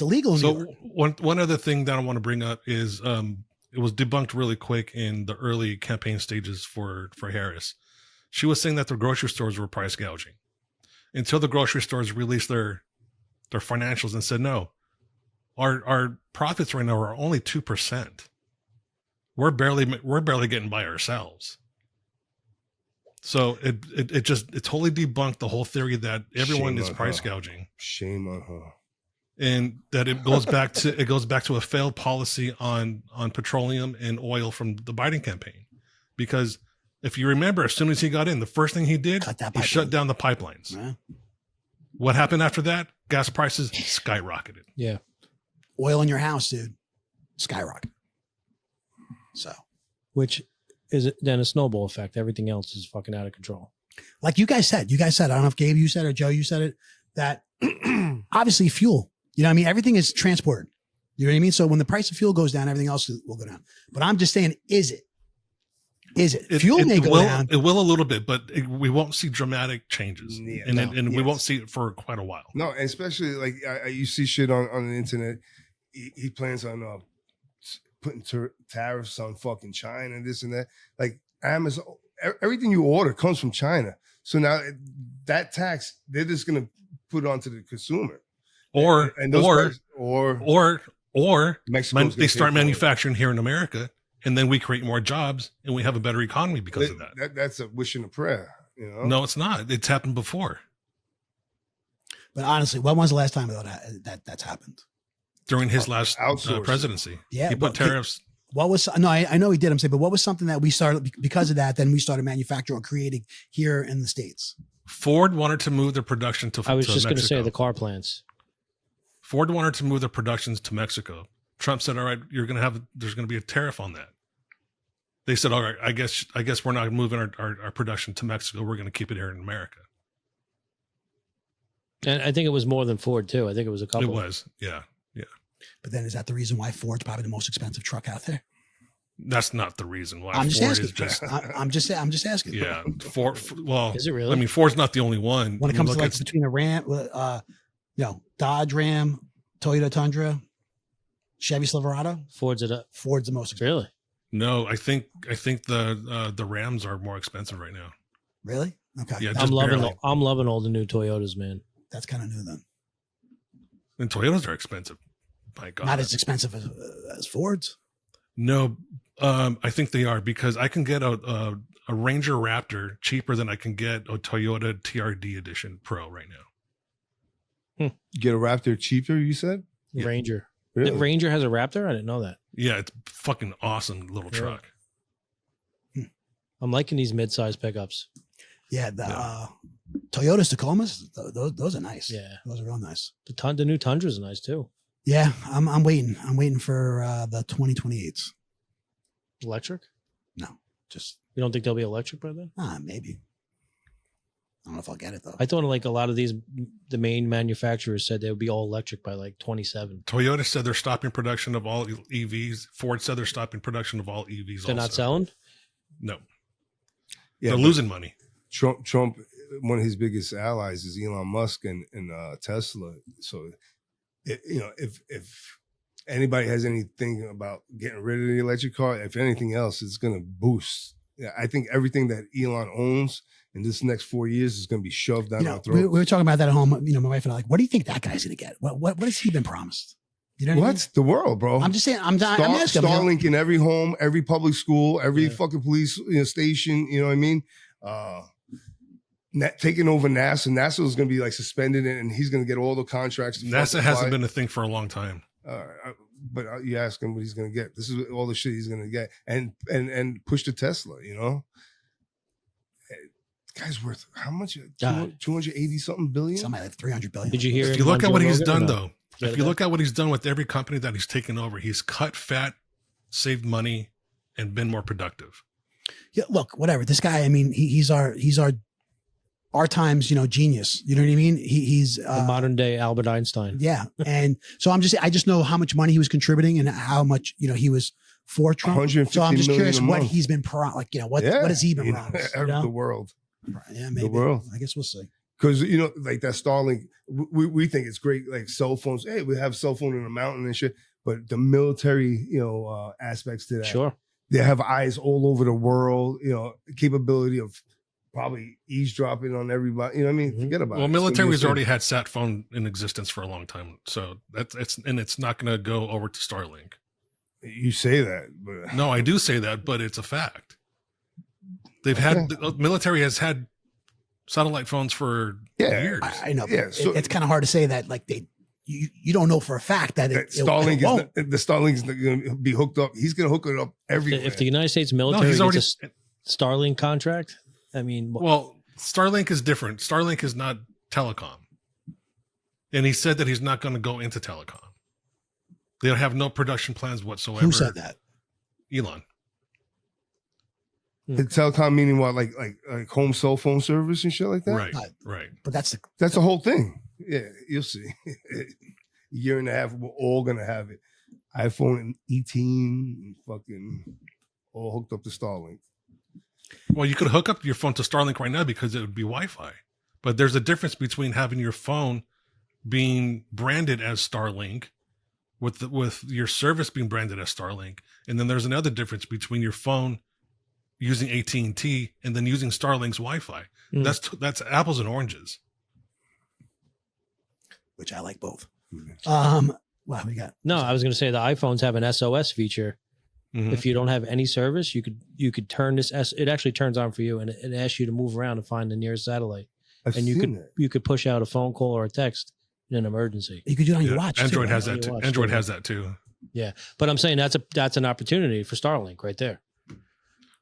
illegal. In New So York. one other thing that I want to bring up is it was debunked really quick in the early campaign stages for Harris. She was saying that the grocery stores were price gouging until the grocery stores released their financials and said, no, our profits right now are only 2%. We're barely getting by ourselves. So it totally debunked the whole theory that everyone Shame is on price her. gouging. Shame on her. And that it goes back to a failed policy on petroleum and oil from the Biden campaign. Because if you remember, as soon as he got in, the first thing he did, Cut that he shut pipeline. down the pipelines. Yeah. What happened after that? Gas prices skyrocketed. Yeah. Oil in your house, dude, skyrocket. So, Which is then a snowball effect. Everything else is fucking out of control. like you guys said, I don't know if Gabe, you said it, or Joe, you said it, that obviously fuel, you know what I mean? Everything is transported. You know what I mean? So when the price of fuel goes down, everything else will go down. But I'm just saying, is it? Fuel may go down. It will a little bit, but we won't see dramatic changes. Yeah, and we yes. won't see it for quite a while. No, and especially like you see shit on the internet. He plans on putting tariffs on fucking China and this and that. Like Amazon, everything you order comes from China. So now that tax, they're just gonna put it onto the consumer. Or Mexico's they start manufacturing here in America, and then we create more jobs and we have a better economy because of that. That's a wish and a prayer. You know? No, it's not. It's happened before. But honestly, when was the last time that's happened? During his last Outsourcing. presidency. Yeah, He put tariffs. What was, no, I know he did, I'm saying, but what was something that we started because of that, then we started manufacturing or creating here in the States? Ford wanted to move their production to I was just going to say Mexico. the car plants. Ford wanted to move their productions to Mexico. Trump said, all right, there's going to be a tariff on that. They said, all right, I guess we're not moving our production to Mexico. We're going to keep it here in America. And I think it was more than Ford too. I think it was a couple. It was. Yeah. But then is that the reason why Ford's probably the most expensive truck out there? That's not the reason why I'm just Ford asking. is just, I'm just asking. yeah. Well, Is it really? I mean, Ford's not the only one. When it You comes to look like at- between a Ram, Dodge Ram, Toyota Tundra, Chevy Silverado, Ford's it up. Ford's the most expensive. Really? no, I think the Rams are more expensive right now. Really? Okay. Yeah, I'm loving barely. I'm loving all the new Toyotas, man. That's kind of new then. And Toyotas are expensive. My God. Not as expensive as Ford's. No, I think they are because I can get a Ranger Raptor cheaper than I can get a Toyota TRD Edition Pro right now. Get a Raptor cheaper, you said? Yeah. Ranger. Really? Ranger has a Raptor? I didn't know that. Yeah, it's fucking awesome little Yeah. truck. I'm liking these mid-size pickups. Yeah, the Toyotas Tacomas, those are nice. Yeah. Those are real nice. The new Tundra's nice too. Yeah, I'm waiting. I'm waiting for the 2028s. Electric? Just You don't think they'll be electric by then? maybe. I don't know if I'll get it though. I thought like a lot of the main manufacturers said they would be all electric by like 27. Toyota said they're stopping production of all EVs. Ford said they're stopping production of all EVs. They're not also. selling? No, Yeah, they're but losing money. Trump, one of his biggest allies is Elon Musk and Tesla. So, if anybody has anything about getting rid of the electric car, if anything else, it's going to boost. Yeah, I think everything that Elon owns in this next 4 years is going to be shoved down our we throats. were talking about that at home. My wife and I like, what do you think that guy's going to get? What has he been promised? You know what I mean? What's the world, bro? I'm just saying. I'm asking. Starlink in every home, every public school, every Yeah. fucking police station. You know what I mean? Taking over NASA. NASA is going to be like suspended, and he's going to get all the contracts. NASA hasn't been a thing for a long time. But you ask him what he's going to get. This is all the shit he's going to get, and push to Tesla. You know, guy's worth how much? God. 280 something billion. Somebody like 300 billion. Did you hear? If him you look on at what Joe he's Rogan or done, no? though, The if other you day? look at what he's done with every company that he's taken over, he's cut fat, saved money, and been more productive. Yeah, look, whatever. This guy, I mean, he's our times, genius. You know what I mean? He's The modern day Albert Einstein. yeah. And so I just know how much money he was contributing and how much, he was for Trump. 150 So I'm just million curious a what month. he's been what has he been promised? The world. Yeah, maybe. The world. I guess we'll see. Because, like that Starlink, we think it's great, like cell phones. Hey, we have cell phone in the mountain and shit. But the military, aspects to that. Sure. They have eyes all over the world, capability of probably eavesdropping on everybody. You know what I mean? Mhm. Forget about it. Well, It's gonna be military a has thing. already had sat phone in existence for a long time, so it's not going to go over to Starlink. You say that, but No, I do say that, but it's a fact. They've had the military has had satellite phones for Yeah, years. I know. Yeah, But so- it's kind of hard to say that like you don't know for a fact that that it Starlink is won't. the Starlink is going to be hooked up. He's going to hook it up everywhere. If the United States No, military he's gets already. a Starlink contract, I mean, Well, Starlink is different. Starlink is not telecom, and he said that he's not going to go into telecom. They have no production plans whatsoever. Who said that? Elon. The telecom meaning what, like home cell phone service and shit like that. Right, Right. right. But that's That's the whole thing. Yeah, you'll see. Year and a half, we're all gonna have it. iPhone 18, fucking all hooked up to Starlink. Well, you could hook up your phone to Starlink right now because it would be Wi-Fi. But there's a difference between having your phone being branded as Starlink with your service being branded as Starlink, and then there's another difference between your phone using AT&T and then using Starlink's Wi-Fi. Mm. That's apples and oranges. which I like both. Mm-hmm. Wow, we got no, I was going to say the iPhones have an SOS feature. Mhm. If you don't have any service, you could turn this. It actually turns on for you, and it asks you to move around and find the nearest satellite. I've And seen that. you could push out a phone call or a text in an emergency. you could do it on your Yeah, watch. Android too, has right? that too. Watch Android too. has that too. But I'm saying that's an opportunity for Starlink right there.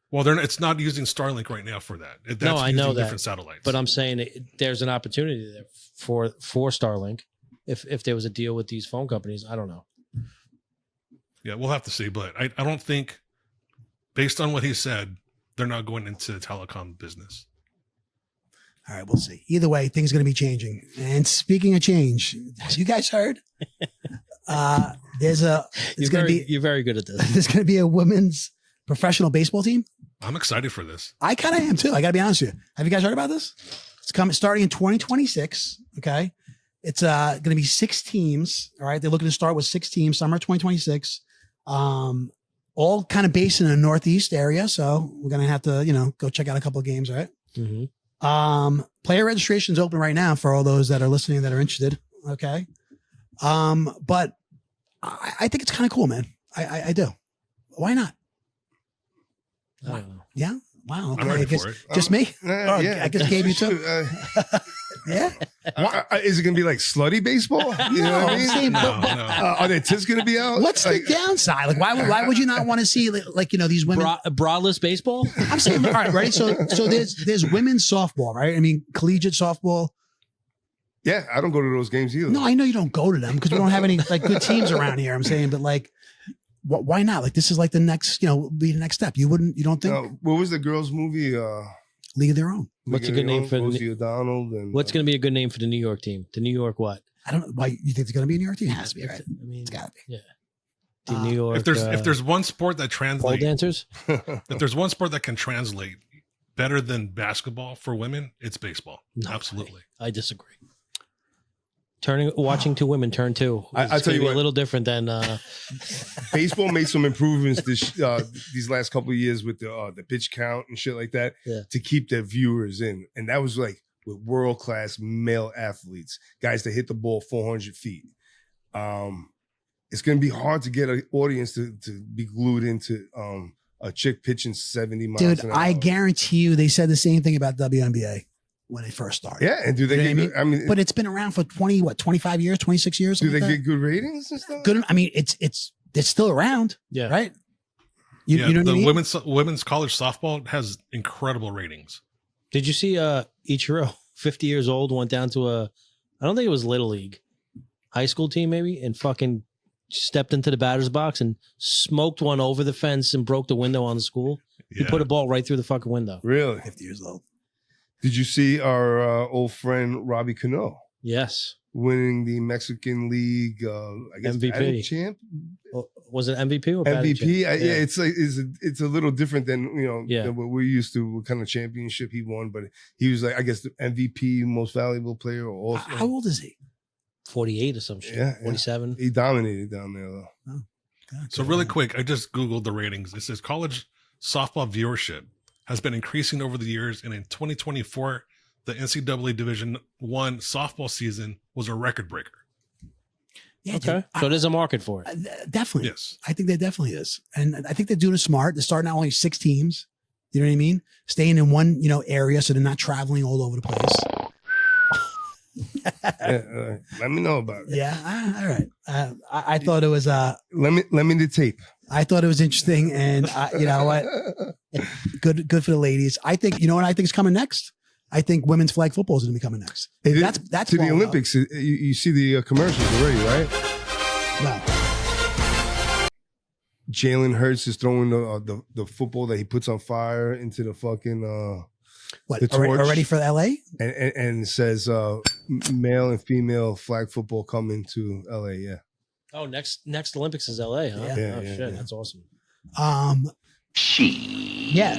Well, it's not using Starlink right now for that. That's No, I know using that. different satellites. But I'm saying there's an opportunity there for Starlink if there was a deal with these phone companies. I don't know. Yeah, we'll have to see. But I don't think, based on what he said, they're not going into the telecom business. All right, we'll see. Either way, things are going to be changing. And speaking of change, you guys heard? There's going to be You're very good at this. there's going to be a women's professional baseball team. I'm excited for this. I kind of am too. I got to be honest with you. Have you guys heard about this? It's coming starting in 2026. Okay, it's going to be 6 teams. All right, they're looking to start with 6 teams. Summer 2026. All kind of based in the Northeast area. So we're going to have to go check out a couple of games. All right. Mm-hmm. Player registration is open right now for all those that are listening that are interested. Okay. But I think it's kind of cool, man. I do. Why not? I don't know. Yeah. Wow. I'm Okay. ready I guess for it. just me. Oh, yeah, I just gave you two. Yeah. Is it going to be like slutty baseball? You know what I mean? Same, No, but no. Are their tits going to be out? what's the downside? Like, why would you not want to see these women? Broadless baseball? I'm saying, all right, ready? So there's women's softball, right? I mean, collegiate softball. Yeah, I don't go to those games either. No, I know you don't go to them because we don't have any like good teams around here. I'm saying, but like, why not? Like, this is like the next, be the next step. You don't think What was the girls' movie? League of Their Own? What's a good name for Rosie O'Donnell? And What's going to be a good name for the New York team? The New York what? I don't know why you think it's going to be a New York team. It has to be, right? I mean, It's got to be. yeah. The New York. If there's one sport that pole translates, dancers. if there's one sport that can translate better than basketball for women, it's baseball. No Absolutely. way. I disagree. Watching 2 women turn 2. I tell you a what. little different than baseball made some improvements these last couple of years with the pitch count and shit like that to keep their viewers in, and that was like with world class male athletes, guys that hit the ball 400 feet. It's going to be hard to get an audience to be glued into a chick pitching 70 miles Dude, an hour. I guarantee you they said the same thing about WNBA when they first started. Yeah, and do they You know get what I good? I mean, But it's been around for 25 years, 26 years. do they something like get good ratings and stuff? that. Good? I mean, it's still around, yeah. right? You know what the I mean? women's college softball has incredible ratings. Did you see Ichiro, 50 years old, went down to I don't think it was Little League, high school team maybe, and fucking stepped into the batter's box and smoked one over the fence and broke the window on the school. He put a ball right through the fucking window. Really? 50 years old. Did you see our old friend Robbie Cano Yes. winning the Mexican League? I guess MVP. batting champ. Was it MVP or batting champ? MVP? Yeah, it's like it's a little different than Yeah. than what we're used to. What kind of championship he won? But he was like, I guess, the MVP, most valuable player. Or also, How old is he? 48 or some shit. Yeah, 47. he dominated down there though. God, So really quick, I just Googled the ratings. It says college softball viewership has been increasing over the years. And in 2024, the NCAA Division I softball season was a record breaker. Yeah, Okay. dude, So there's a market for it. definitely. Yes. I think there definitely is. And I think they're doing it smart. They're starting out only 6 teams. You know what I mean? Staying in one, area so they're not traveling all over the place. Let me know about it. Yeah. All right. I thought it was Let me the tape. I thought it was interesting, and you know what? Good for the ladies. I think what I think is coming next. I think women's flag football is going to be coming next. That's to the blowing up. Olympics. You see the commercials already, right? No. Jalen Hurts is throwing the football that he puts on fire into the fucking What? the torch. Already for LA? and it says male and female flag football coming to LA. Yeah. Oh, next Olympics is LA, huh? Yeah. Oh, shit. Yeah. That's awesome. Yeah.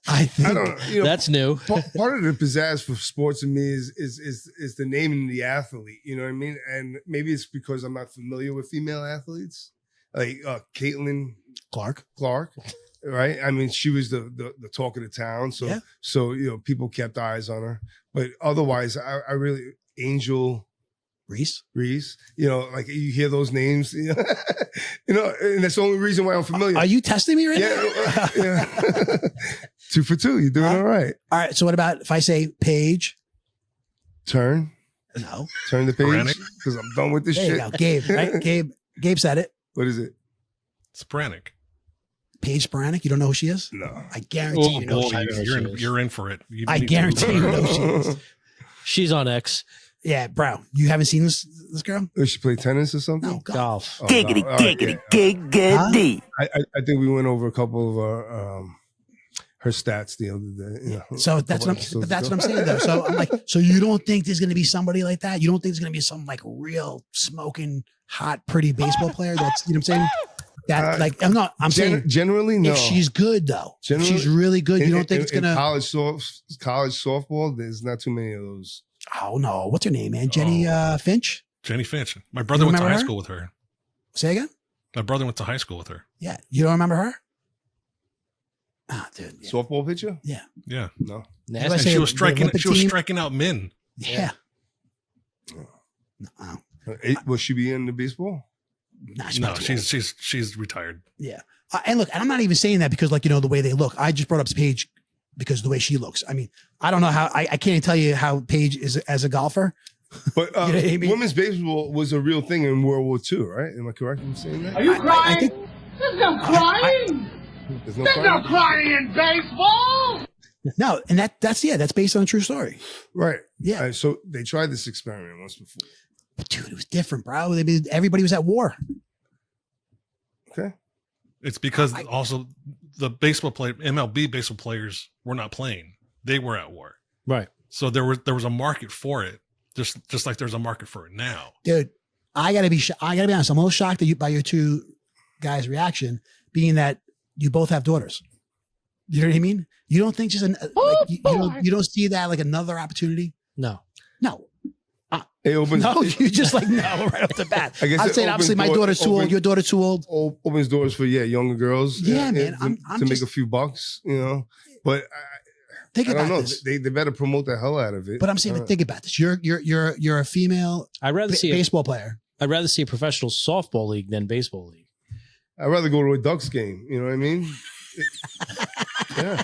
I think I don't. That's new. Part of the pizzazz for sports to me is the naming the athlete. You know what I mean? And maybe it's because I'm not familiar with female athletes like Caitlin Clark. Right? I mean, she was the talk of the town, so Yeah. so people kept eyes on her. But otherwise, I really Angel Reese. like you hear those names, and that's the only reason why I'm familiar. Are you testing me right yeah, now? yeah. 2 for 2. You're doing all right. All right. So what about if I say Paige? Turn No. the page Sporadic. because I'm done with this There you shit. go. Gabe, right? Gabe said it. What is it? Sporadic. Paige Sporanic. You don't know who she is? No. I guarantee you know who she is. You're in for it. I guarantee you know who she is. She's on X. Yeah, bro. You haven't seen this girl? Does she play tennis or something? No, God. Golf. Oh, giggity, no. All right, giggity. I think we went over a couple of our her stats the other day. So that's what I'm saying though. So I'm like, so you don't think there's going to be somebody like that? You don't think there's going to be some like real smoking hot pretty baseball player? That's what I'm saying. That I'm saying generally no. if she's good though, if she's really good, you don't think it's gonna college softball? There's not too many of those. Oh no, what's her name, man? Jenny Finch. Jenny Finch. My brother went to remember high her? school with her. Say again? My brother went to high school with her. Yeah, you don't remember her? Ah, dude. Yeah. Softball pitcher? Yeah. Yeah. No. Did I And say she was the striking. Olympic She was team? striking out men. Yeah. Will she be in the baseball? Nah, she's No, not too old. she's retired. Yeah. And look, and I'm not even saying that because the way they look. I just brought up Paige because of the way she looks. I mean, I don't know how, I can't even tell you how Paige is as a golfer. But You know what I mean? women's baseball was a real thing in World War II, right? Am I correct in saying that? Are you crying? I think, There's no crying. There's no There's no crying? crying in baseball. no, and that's based on a true story. Right. Yeah. So they tried this experiment once before. But dude, it was different, bro. I mean, everybody was at war. Okay. It's because also the baseball player, MLB baseball players were not playing; they were at war. Right. So there was a market for it, just like there's a market for it now. Dude, I gotta be honest. I'm a little shocked by your two guys' reaction, being that you both have daughters. You know what I mean? You don't think you don't see that like another opportunity? No. No. It opens. No, you just like no right off the bat. I guess I'm it saying obviously my daughter's too old. Your daughter's too old. Opens doors for younger girls. Yeah, man. I'm to make just- a few bucks, But Think I don't about know. this. They better promote the hell out of it. But I'm saying, think about this. You're a female I'd rather see baseball player. I'd rather see a professional softball league than baseball league. I'd rather go to a Ducks game. You know what I mean? Yeah.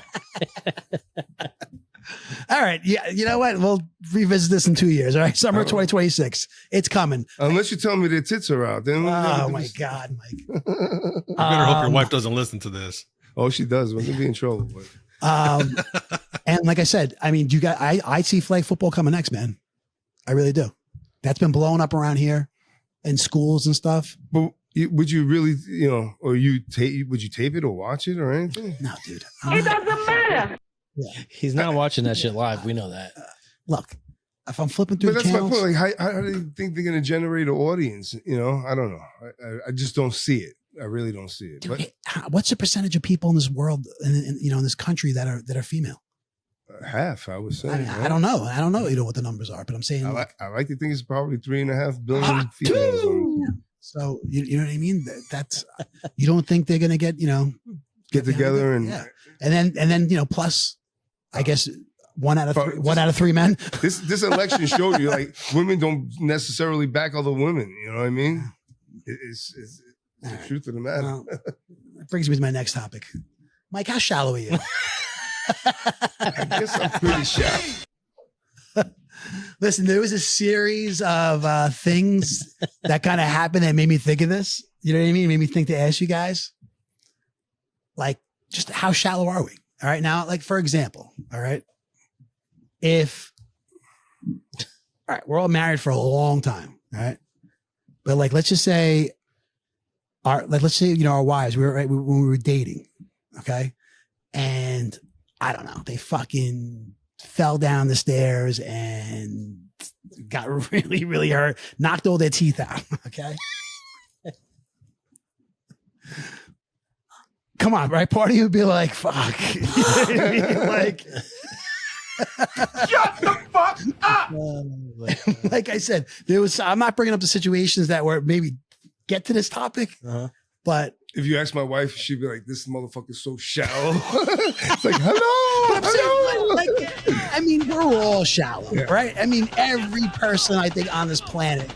All right. Yeah. You know what? We'll revisit this in 2 years. All right. Summer 2026. It's coming. Unless you tell me their tits are out, then Oh my God, Mike. You better hope your wife doesn't listen to this. Oh, she does. We're gonna be in trouble. And like I said, I mean, I see flag football coming next, man. I really do. That's been blowing up around here in schools and stuff. But would you really, or would you tape it or watch it or anything? No, dude. It doesn't matter. He's not watching that shit live. We know that. Look, if I'm flipping through But the that's my channels, point. Like, how do you think they're going to generate an audience? I don't know. I just don't see it. I really don't see it. dude, what's the percentage of people in this world, in this country that are female? Half, I would say. I mean, right? I don't know. I don't know, what the numbers are, but I'm saying, I like to think it's probably 3.5 billion females. so you know what I mean? That's you don't think they're gonna get Get together and then plus, I guess one out of three men. This election showed you like women don't necessarily back other women. You know what I mean? It's the truth of the matter. Well, that brings me to my next topic. Mike, how shallow are you? I guess I'm pretty shallow. Listen, there was a series of things that kind of happened that made me think of this. You know what I mean? Made me think to ask you guys, like, just how shallow are we? All right. Now, like, for example, all right. All right, we're all married for a long time. All right. But like, let's just say our wives, when we were dating. Okay. And I don't know, they fucking fell down the stairs and got really, really hurt, knocked all their teeth out. Okay. Come on, right? Part of you would be like, fuck. You know what I mean? Like, Shut the fuck up. like I said, I'm not bringing up the situations that were maybe get to this topic, but If you ask my wife, she'd be like, "This motherfucker's so shallow." It's like, hello. I mean, we're all shallow, right? I mean, every person I think on this planet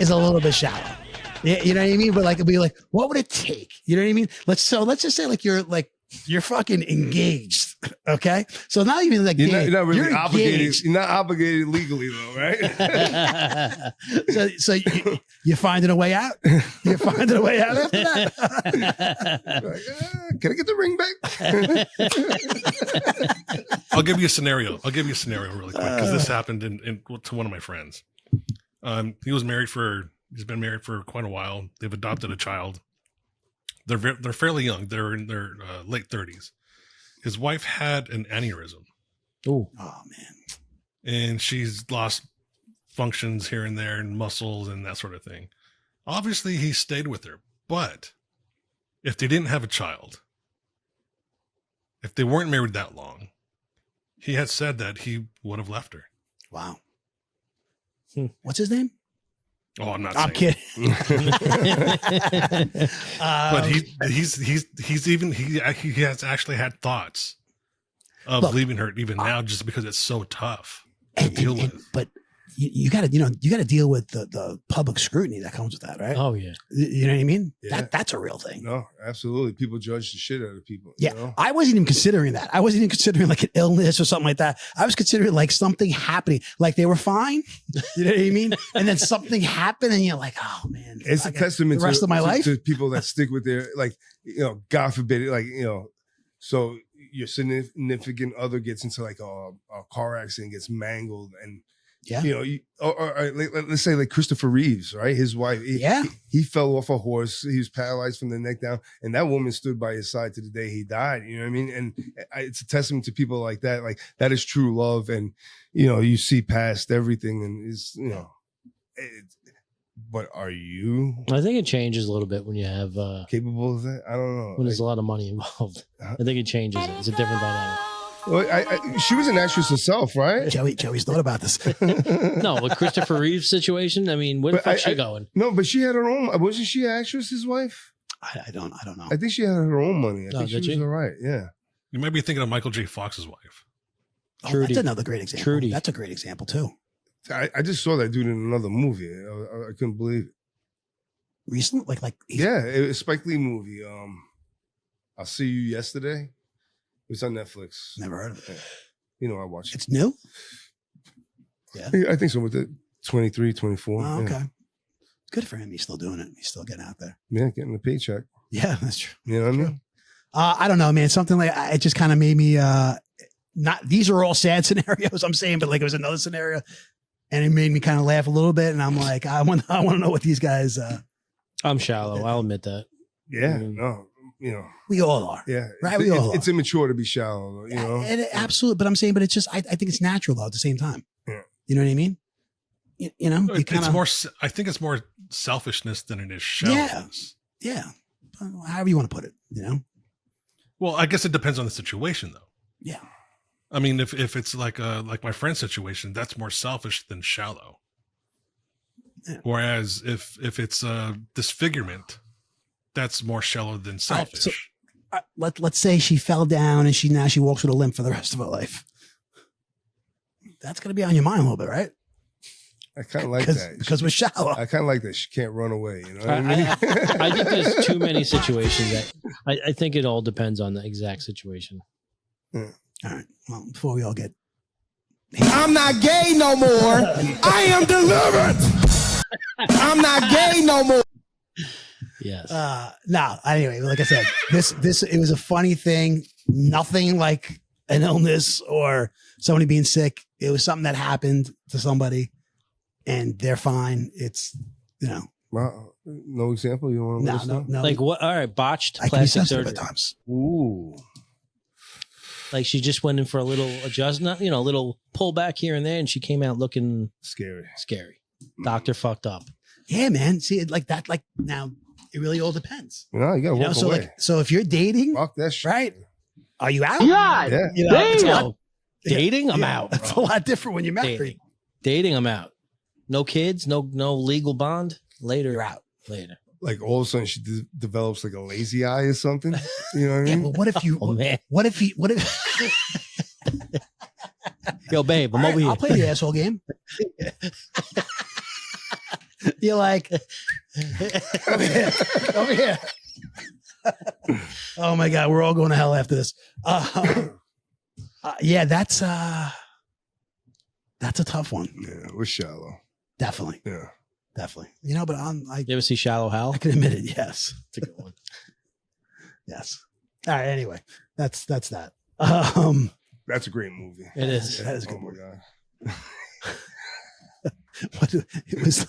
is a little bit shallow. Yeah, you know what I mean? But like, it'd be like, what would it take? You know what I mean? Let's just say like you're fucking engaged. Okay. So not even like You're not really obligated. engaged. You're not obligated legally though, right? So you're finding a way out. You're finding a way out after that. Like, can I get the ring back? I'll give you a scenario. Really quick because this happened to one of my friends. He's been married for quite a while. They've adopted a child. They're fairly young. They're in their late 30s. His wife had an aneurysm. Oh man. And she's lost functions here and there and muscles and that sort of thing. Obviously, he stayed with her. But if they didn't have a child, if they weren't married that long, he had said that he would have left her. Wow. What's his name? Oh, I'm not I'm saying. kidding. But he has actually had thoughts of leaving her even now just because it's so tough to deal with. But you got to deal with the public scrutiny that comes with that, right? Oh yeah. You know what I mean? Yeah. That's a real thing. No, absolutely. People judge the shit out of people. Yeah. You know? I wasn't even considering that. I wasn't even considering like an illness or something like that. I was considering like something happening, like they were fine. You know what I mean? And then something happened and you're like, oh man, It's a testament the rest of my life. to people that stick with their, like, God forbid it, like, so your significant other gets into like a car accident, gets mangled, and Yeah. or let's say like Christopher Reeves, right? His wife, he fell off a horse. He was paralyzed from the neck down, and that woman stood by his side to the day he died. You know what I mean? And it's a testament to people like that. Like that is true love, and you see past everything, and but are you I think it changes a little bit when you have capable of that? I don't know. when there's a lot of money involved. I think it changes. It's a different dynamic. Well, she was an actress herself, right? Joey's thought about this. No, but Christopher Reeve's situation. I mean, where the fuck's she going? No, but she had her own. Wasn't she an actress? His wife? I don't know. I think she had her own money. I think she did was she? all right. Yeah. You might be thinking of Michael J. Fox's wife. Trudy. That's another great example. Trudy. That's a great example too. I just saw that dude in another movie. I couldn't believe it. Recently, like Yeah, it was a Spike Lee movie. I'll See You Yesterday. It was on Netflix. Never heard of it. Yeah. I watched it. It's new. Yeah. I think so. With it, 23, 24. Oh, okay. Yeah. Good for him. He's still doing it. He's still getting out there. Yeah, getting the paycheck. Yeah, that's true. You know what I mean? I don't know, man. Something like it just kind of made me not. These are all sad scenarios I'm saying, but like it was another scenario. and it made me kind of laugh a little bit. And I'm like, I want to know what these guys. I'm shallow. I'll admit that. Yeah, Mm. no, you know, We all are. yeah, Right, we all it's immature to be shallow, you know. Absolutely. But I'm saying, but it's just, I think it's natural though at the same time. Yeah. You know what I mean? You know, you It's more. I think it's more selfishness than it is shallowness. yeah. However you want to put it, you know? Well, I guess it depends on the situation, though. Yeah. I mean, if it's like my friend's situation, that's more selfish than shallow. Yeah. Whereas if it's a disfigurement, that's more shallow than selfish. All right, let's say she fell down and she walks with a limp for the rest of her life. That's going to be on your mind a little bit, right? I kind of like that because we're shallow. I kind of like that she can't run away. You know what I I mean? I think there's too many situations that I think it all depends on the exact situation. All right. Well, before we all get, I'm not gay no more. I am delivered. I'm not gay no more. Yes. no. Anyway, like I said, this it was a funny thing. Nothing like an illness or somebody being sick. It was something that happened to somebody, and they're fine. It's Well, no example. You don't want to no. Like what? All right, botched I can be plastic sensitive surgery. at times. Ooh. Like she just went in for a little adjustment, a little pullback here and there, and she came out looking Scary. Doctor fucked up. Yeah, man. See, it like that. Like now, it really all depends. No, you gotta walk so away. so if you're dating, Fuck that shit. right? Are you out? God Yeah. You know, it's a lot- No, dating, I'm yeah, out. It's a bro. lot different when you're married. Dating, I'm out. No kids, no legal bond. Later, You're out. Later. Like all of a sudden she develops like a lazy eye or something. You know what I Yeah, mean? well, what if you? Oh man, What if? yo, babe, I'm All over right, here. I'll play the asshole game. You're like, over here. Oh my God, we're all going to hell after this. Yeah, that's a tough one. Yeah, we're shallow. Definitely, Yeah. definitely. But I You ever see Shallow Hal? can admit it. Yes, It's a good one. yes. All right. Anyway, that's that. That's a great movie. It is. That is a good Oh my movie. God. What it was.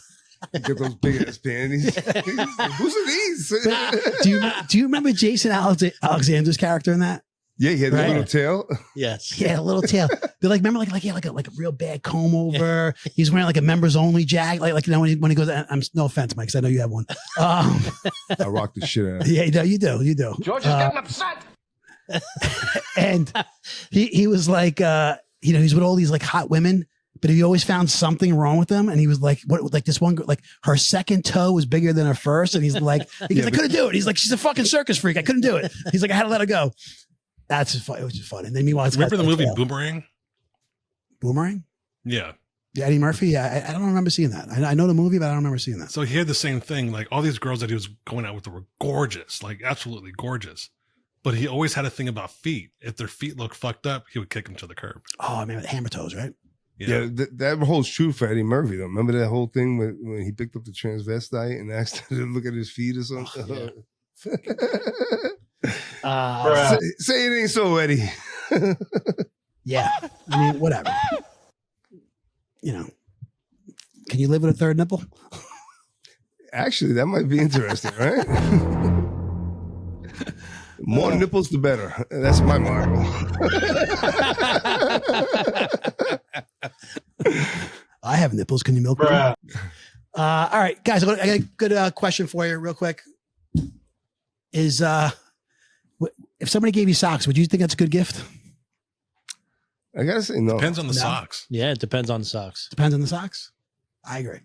Get those big ass panties. Who's are these? Do you remember Jason Alexander's character in that? Yeah, he had a Right. little tail. Yes. Yeah, a little tail. But remember like a real bad comb over. He's wearing like a members only jacket. Like when he goes. I'm no offense, Mike, 'cause I know you have one. I rock the shit out of it. Yeah, you do. George is getting upset. And he was like, he's with all these like hot women, but he always found something wrong with them. And he was like, what? Like this one, like her second toe was bigger than her first, and he's like, I couldn't do it. He's like, she's a fucking circus freak. I couldn't do it. He's like, I had to let her go. That's just fun. It was just fun. And then meanwhile, it's Remember got the movie tail. Boomerang? Boomerang? Yeah. Yeah, Eddie Murphy. Yeah, I don't remember seeing that. I know the movie, but I don't remember seeing that. So he had the same thing. Like all these girls that he was going out with were gorgeous, like absolutely gorgeous. But he always had a thing about feet. If their feet looked fucked up, he would kick them to the curb. Oh, I mean, with hammer toes, right? Yeah, that holds true for Eddie Murphy, though. Remember that whole thing when he picked up the transvestite and asked her to look at his feet or something? Say it ain't so, Eddie. Yeah. I mean, whatever. Can you live with a third nipple? Actually, that might be interesting, right? More nipples, the better. That's my motto. I have nipples. Can you milk them? All right, guys. I got a good question for you, real quick. Is if somebody gave you socks, would you think that's a good gift? I gotta say no. Depends on the No. socks. Yeah, it depends on the socks. Depends on the socks. I agree.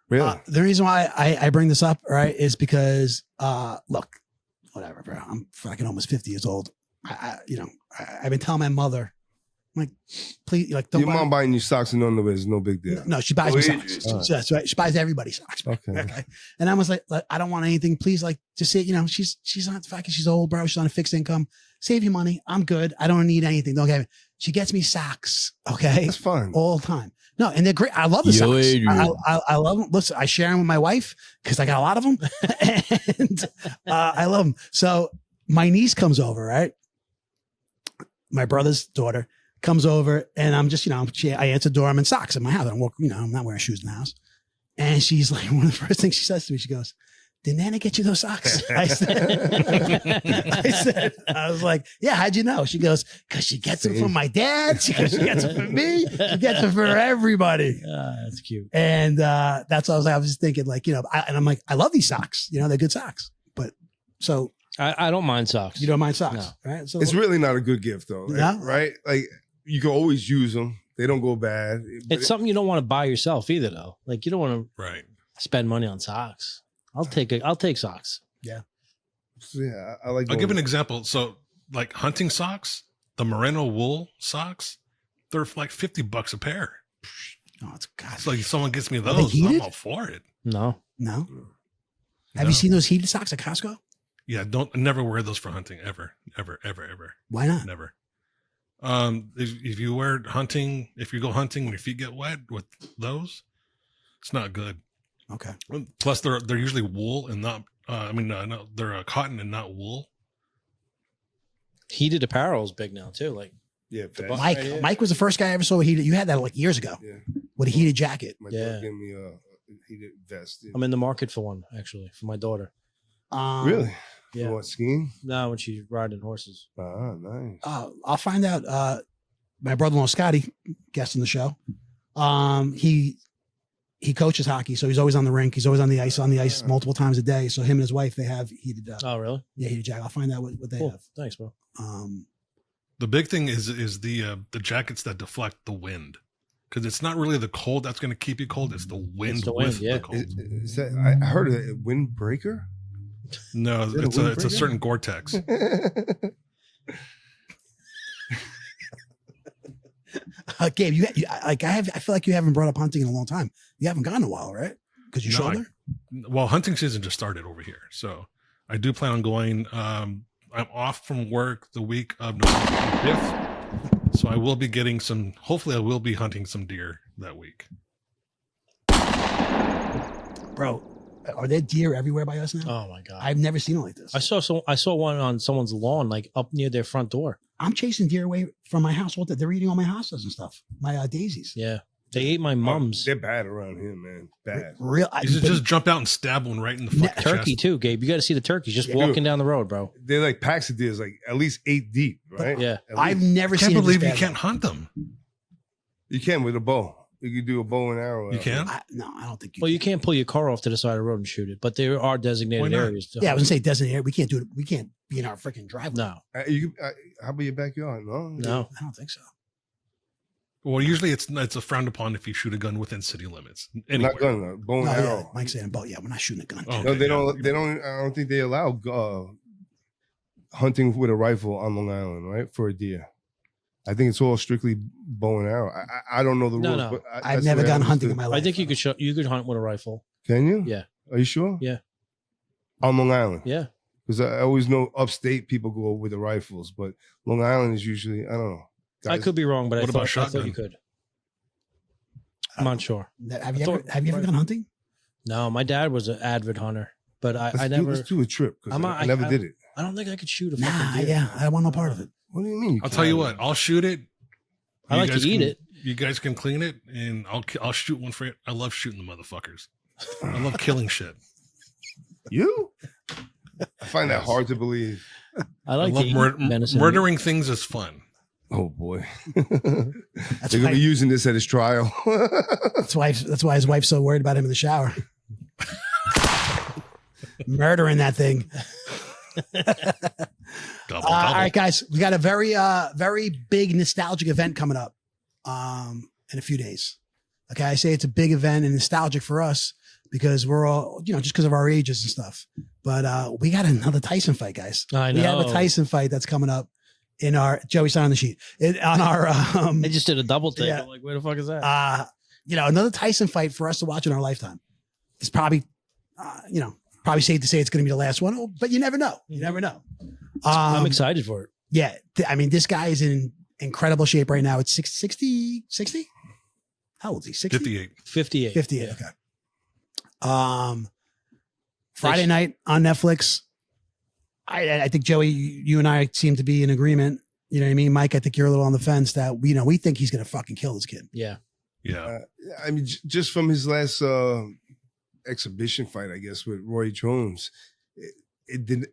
Really? The reason why I bring this up, right, is because look, whatever, bro. I'm fucking almost 50 years old. I've been telling my mother, I'm like, please, like, don't Your mom buying you socks and underwear is no big deal. No, she buys Oh, me yeah, socks. yeah. That's right. She buys everybody socks. Bro. Okay. And I was like, I don't want anything. Please, like, just say, she's not fucking, she's old, bro. She's on a fixed income. Save your money. I'm good. I don't need anything. Don't get me. She gets me socks. Okay. That's fine. All the time. No, and they're great. I love the Yo, socks. Adrian. I love them. Listen, I share them with my wife because I got a lot of them, and I love them. So my niece comes over, right? My brother's daughter. comes over, and I'm just, I answer the door. I'm in socks in my house. I'm walking, I'm not wearing shoes in the house. And she's like, one of the first things she says to me, she goes, "Did Nana get you those socks?" I was like, "Yeah, how'd you know?" She goes, "Because she gets them from my dad. She gets them from me. She gets them for everybody." That's cute. And that's what I was just thinking, like, I'm like, I love these socks. They're good socks. But so I don't mind socks. you don't mind socks, right? So It's really not a good gift, though. No? Right? Like, you can always use them. They don't go bad. It's something you don't want to buy yourself either, though. Like, you don't want to Right. spend money on socks. I'll take socks. Yeah, I like. I'll give an example. So, like hunting socks, the merino wool socks, they're like $50 a pair. Oh, it's God. It's like if someone gets me they those, heated? I'm all for it. No. No. No. Have you seen those heated socks at Costco? Yeah, never wear those for hunting ever. Why not? Never. If you wear hunting, if you go hunting and your feet get wet with those, it's not good. Okay. Plus, they're usually wool and not. No, they're cotton and not wool. Heated apparel is big now too. Like Yeah, buck- Mike. right here. Mike was the first guy I ever saw with heated. You had that like years ago Yeah. with a heated jacket. My Yeah. dad gave me a heated vest. I'm in the market for one actually for my daughter. Really? Yeah. For what, skiing? No, when she's riding horses. Ah, nice. I'll find out. My brother-in-law Scotty, guest on the show. He coaches hockey, so he's always on the rink. He's always on the ice multiple times a day. So him and his wife, they have heated. Oh, really? Yeah, heated jacket. I'll find out what they Cool. have. Thanks, bro. The big thing is the jackets that deflect the wind, because it's not really the cold that's going to keep you cold. It's the wind the wind, with yeah. the cold. Is that, I heard of it, a windbreaker. No, Is it a it's a windbreaker? certain Gore-Tex. Gabe, I feel like you haven't brought up hunting in a long time. You haven't gone in a while, right? Because you No, shoulder. Well, hunting season just started over here, so I do plan on going. I'm off from work the week of November 5th, so I will be getting some. Hopefully, I will be hunting some deer that week. Bro, are there deer everywhere by us now? Oh my god! I've never seen it like this. I saw one on someone's lawn, like up near their front door. I'm chasing deer away from my house. They're eating all my hostas and stuff. My daisies. Yeah, they ate my mom's They're bad around here, man. Bad. Real. You should just jump out and stab one right in the fucking turkey chest. too, Gabe. You got to see the turkeys just Yeah. walking down the road, bro. They're like packs of deers, like at least 8 deep, right? Yeah. At I've least. never I can't seen. believe it you this can't bad. hunt them. You can with a bow. You can do a bow and arrow. You can? No, I don't think. Well, you can't pull your car off to the side of the road and shoot it, but there are Why designated not? areas. To Yeah, I was hunt. gonna say designated. We can't do it. We can't be in our freaking driveway. No, How about your backyard? No. no. I don't think so. Well, usually it's a frowned upon if you shoot a gun within city limits. Anywhere. Not gun, bow and No, yeah, arrow. Mike's saying boat. Yeah, we're not shooting a gun. Oh. No, they Yeah. don't. They don't. I don't think they allow hunting with a rifle on Long Island, right? For a deer. I think it's all strictly bow and arrow. I don't know the No, rules, no. but I've that's never the way I gone hunting in understood. my life. I think you could hunt with a rifle. Can you? Yeah. Are you sure? Yeah. On Long Island. Yeah, Because I always know upstate people go with the rifles, but Long Island is usually, I don't know. I could be wrong, but What about I thought you shotgun? could. I'm not sure. Have you I ever? thought- Have you ever gone hunting? No, my dad was an avid hunter, but I never. Let's do a trip because I'm I never did it. I don't think I could shoot a Nah, fucking deer. yeah, I don't want no part of it. What do you mean? I'll tell you what. I'll shoot it. I You like to guys eat can- it. You guys can clean it, and I'll shoot one for you. I love shooting the motherfuckers. I love killing shit. You? I find that hard to believe. I I like to love eat venison. murdering things is fun. Oh boy. That's They're gonna why, be using this at his trial. that's why his wife's so worried about him in the shower. Murdering that thing. Double, All right, guys, we got a very big nostalgic event coming up in a few days. Okay, I say it's a big event and nostalgic for us because we're all, just because of our ages and stuff. But we got another Tyson fight, guys. I We have know. a Tyson fight that's coming up in our Joey sign on the sheet. On our They just did a double take. Yeah. I'm like, where the fuck is that? another Tyson fight for us to watch in our lifetime. It's probably probably safe to say it's going to be the last one, but you never know. You never know. I'm excited for it. Yeah. This guy is in incredible shape right now. It's 60? How old is he? 60? 58. 58. 58. Yeah. Okay. Friday night on Netflix. I think Joey, you and I seem to be in agreement. You know what I mean, Mike? I think you're a little on the fence that we think he's going to fucking kill this kid. Yeah. Yeah. I mean, just from his last exhibition fight, I guess, with Roy Jones, it didn't.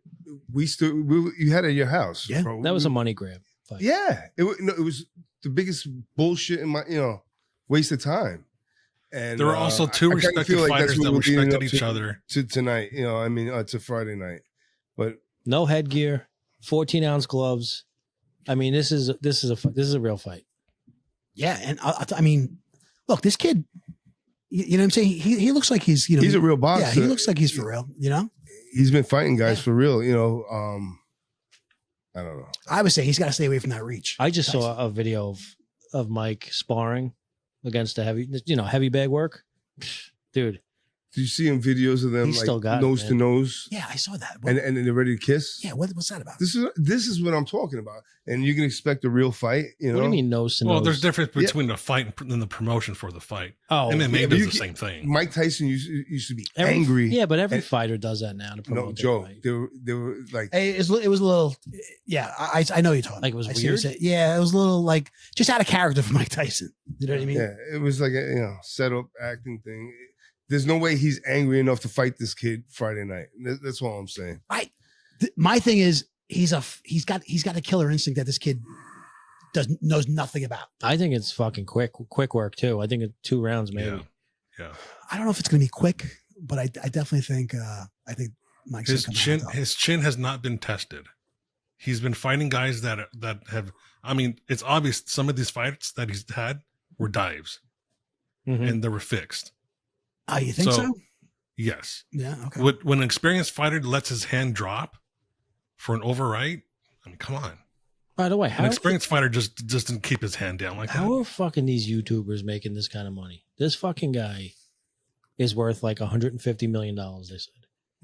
You had it at your house. Yeah, bro. That was a money grab fight. Yeah, it was the biggest bullshit in my waste of time. And There were also two I kinda respected feel like fighters that's what that we're leading respected up each other. to tonight. To Friday night, but No headgear, 14-ounce gloves. I mean, this is a real fight. Yeah, and I mean, look, this kid. You know what I'm saying? He looks like he's he's a real boxer. Yeah, he looks like he's for real. He's been fighting guys for real. I don't know. I would say he's got to stay away from that reach. I just saw a video of Mike sparring against a heavy bag work. Dude, Did you see in videos of them He's still got it, nose to man. nose? Yeah, I saw that. And they're ready to kiss. Yeah, what's that about? This is what I'm talking about. And you can expect a real fight. what do you mean nose to Well, nose? there's difference between the fight and the promotion for the fight. Oh, MMA yeah, but does you the can- same thing. Mike Tyson used to be angry. Yeah, but every And- fighter does that now to promote No, their Joe. fight. They were like, Hey, it was a little. Yeah, I know you're talking. Like, it was I see what weird? you're saying. Yeah, it was a little like just out of character for Mike Tyson. You know what I mean? yeah, it was like a setup acting thing. There's no way he's angry enough to fight this kid Friday night. That's all I'm saying. My thing is he's got a killer instinct that this kid knows nothing about. I think it's fucking quick work too. I think it's 2 rounds maybe. Yeah. I don't know if it's going to be quick, but I definitely think Mike's His gonna come chin out, though. his chin has not been tested. He's been fighting guys that have. I mean, it's obvious some of these fights that he's had were dives, Mhm. and they were fixed. Oh, you think so? Yes. Yeah. Okay. When an experienced fighter lets his hand drop for an overright, I mean, come on. By the way, An how experienced fighter just didn't keep his hand down like how that. are fucking these YouTubers making this kind of money? This fucking guy is worth like $150 million. They said.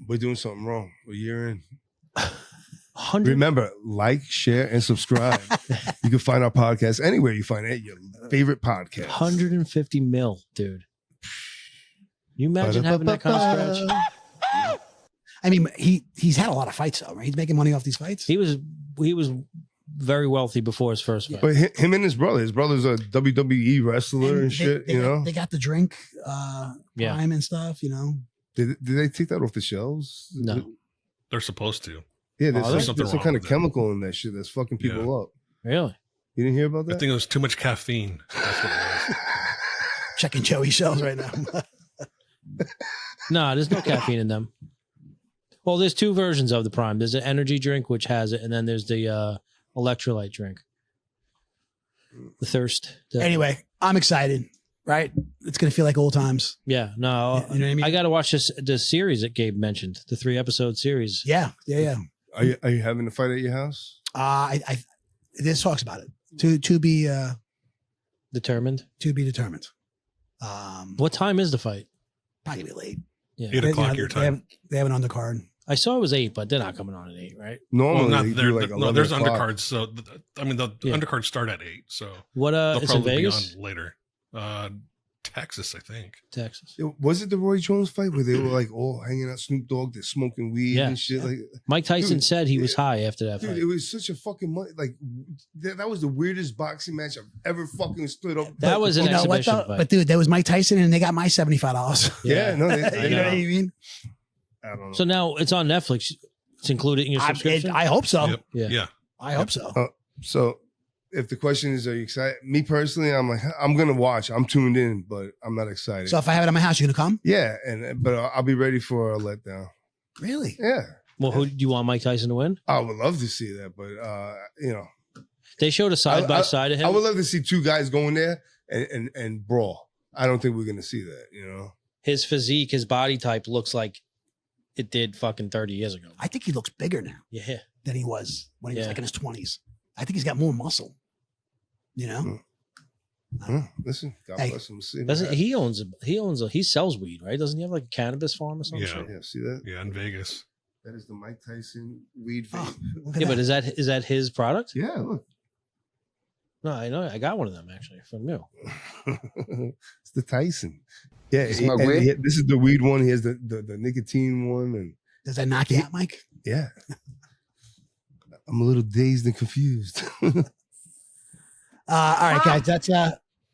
We're doing something wrong. A year in. 100. Remember, like, share, and subscribe. You can find our podcast anywhere you find it. Your favorite podcast. 150 mil, dude. Can you imagine having that kind of scratch? I mean, he's had a lot of fights though, right? He's making money off these fights. He was very wealthy before his first fight. But him and his brother's a WWE wrestler and they- shit. they got the drink Yeah. prime and stuff. Did they take that off the shelves? No. They're supposed to. Yeah, Oh, there's something some wrong kind of with that. chemical in that shit that's fucking people up. Really? You didn't hear about I that? think it was too much caffeine. That's what it was. Checking Joey shells right now. No, there's no caffeine in them. Well, there's 2 versions of the prime. There's an energy drink which has it, and then there's the electrolyte drink. The thirst. Anyway, I'm excited. Right? It's gonna feel like old times. Yeah, no, You know what I mean? I got to watch the series that Gabe mentioned, the 3-episode series. Yeah. Are you having a fight at your house? This talks about it to be Determined. determined. What time is the fight? Probably be late. Yeah, 8 o'clock your They time. have an undercard. I saw it was 8, but they're not coming on at 8, right? Normally, Well, not they there. do like No, 11 there's o'clock. undercards. So, the Yeah. undercards start at 8. So What? they'll It's in probably be Vegas, on later. Texas, I think. Texas. Was it the Roy Jones fight where they were like all hanging out, Snoop Dogg, they're smoking weed Yeah. and shit? Like, Mike Tyson Dude, said he was high after that dude, fight. it was such a fucking like that was the weirdest boxing match I've ever fucking stood up. That was an You know what exhibition though? fight. But dude, that was Mike Tyson, and they got my $75. Yeah, no, You know what I mean? I don't know. So now it's on Netflix. It's included in your subscription. I hope so. Yep. Yeah. Yeah. I hope so. So if the question is, are you excited? Me personally, I'm like, I'm gonna watch. I'm tuned in, but I'm not excited. So if I have it at my house, you gonna come? Yeah, but I'll be ready for a letdown. Really? Yeah, Well, who do you want Mike Tyson to win? I would love to see that, but They showed a side by side of him. I would love to see 2 guys go in there and brawl. I don't think we're gonna see that. His physique, his body type looks like it did fucking 30 years ago. I think he looks bigger now Yeah. than he was when he was Yeah. like in his 20s. I think he's got more muscle. Listen, God Hey, bless him. We'll see what Doesn't happens. he sells weed, right? Doesn't he have like a cannabis farm or something? Yeah. Yeah, see that? Yeah, in Vegas. That is the Mike Tyson weed Oh, vape. look at Yeah, that. but is that his product? Yeah, look. No, I know. I got one of them actually from you. It's the Tyson. Yeah, You smoke and weed? this is the weed one. He has the nicotine one, and Does that knock you out, Mike? yeah. I'm a little dazed and confused. All right, guys.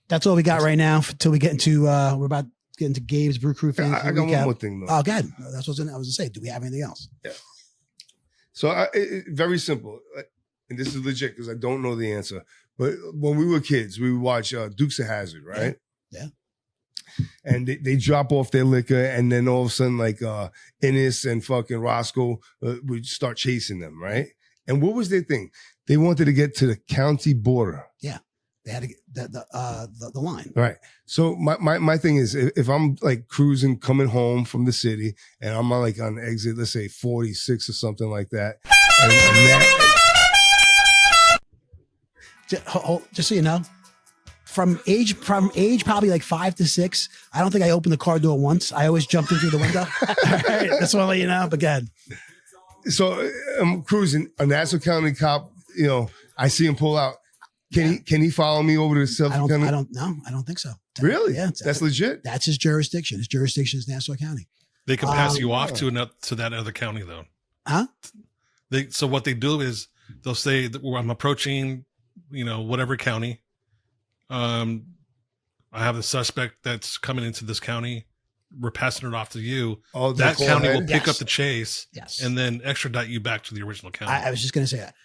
That's all we got right now until we get into. We're about to get into Gabe's Brew Crew fan. I got one more thing though. Oh, God, that's what I was going to say. Do we have anything else? Yeah. So very simple, and this is legit because I don't know the answer. But when we were kids, we would watch Dukes of Hazzard, right? Yeah. And they drop off their liquor, and then all of a sudden, like Innis and fucking Roscoe would start chasing them, right? And what was their thing? They wanted to get to the county border. Yeah. They had to get the line. Right. So my thing is, if I'm like cruising, coming home from the city, and I'm like on exit, let's say 46 or something like that, and that just so you know, from age probably like 5 to 6, I don't think I opened the car door once. I always jumped in through the window. All right, that's what I'll let you know. But go ahead. So I'm cruising, a Nassau County cop, I see him pull out. Can he follow me over to Suffolk County? I don't know. I don't think so. Really? Yeah. That's legit? That's his jurisdiction. His jurisdiction is Nassau County. They can pass you off to that other county though. Huh? So what they do is they'll say that I'm approaching, whatever county. I have the suspect that's coming into this county. We're passing it off to you. Oh, that county will pick Yes. up the chase, Yes. and then extradite you back to the original county. I was just going to say that.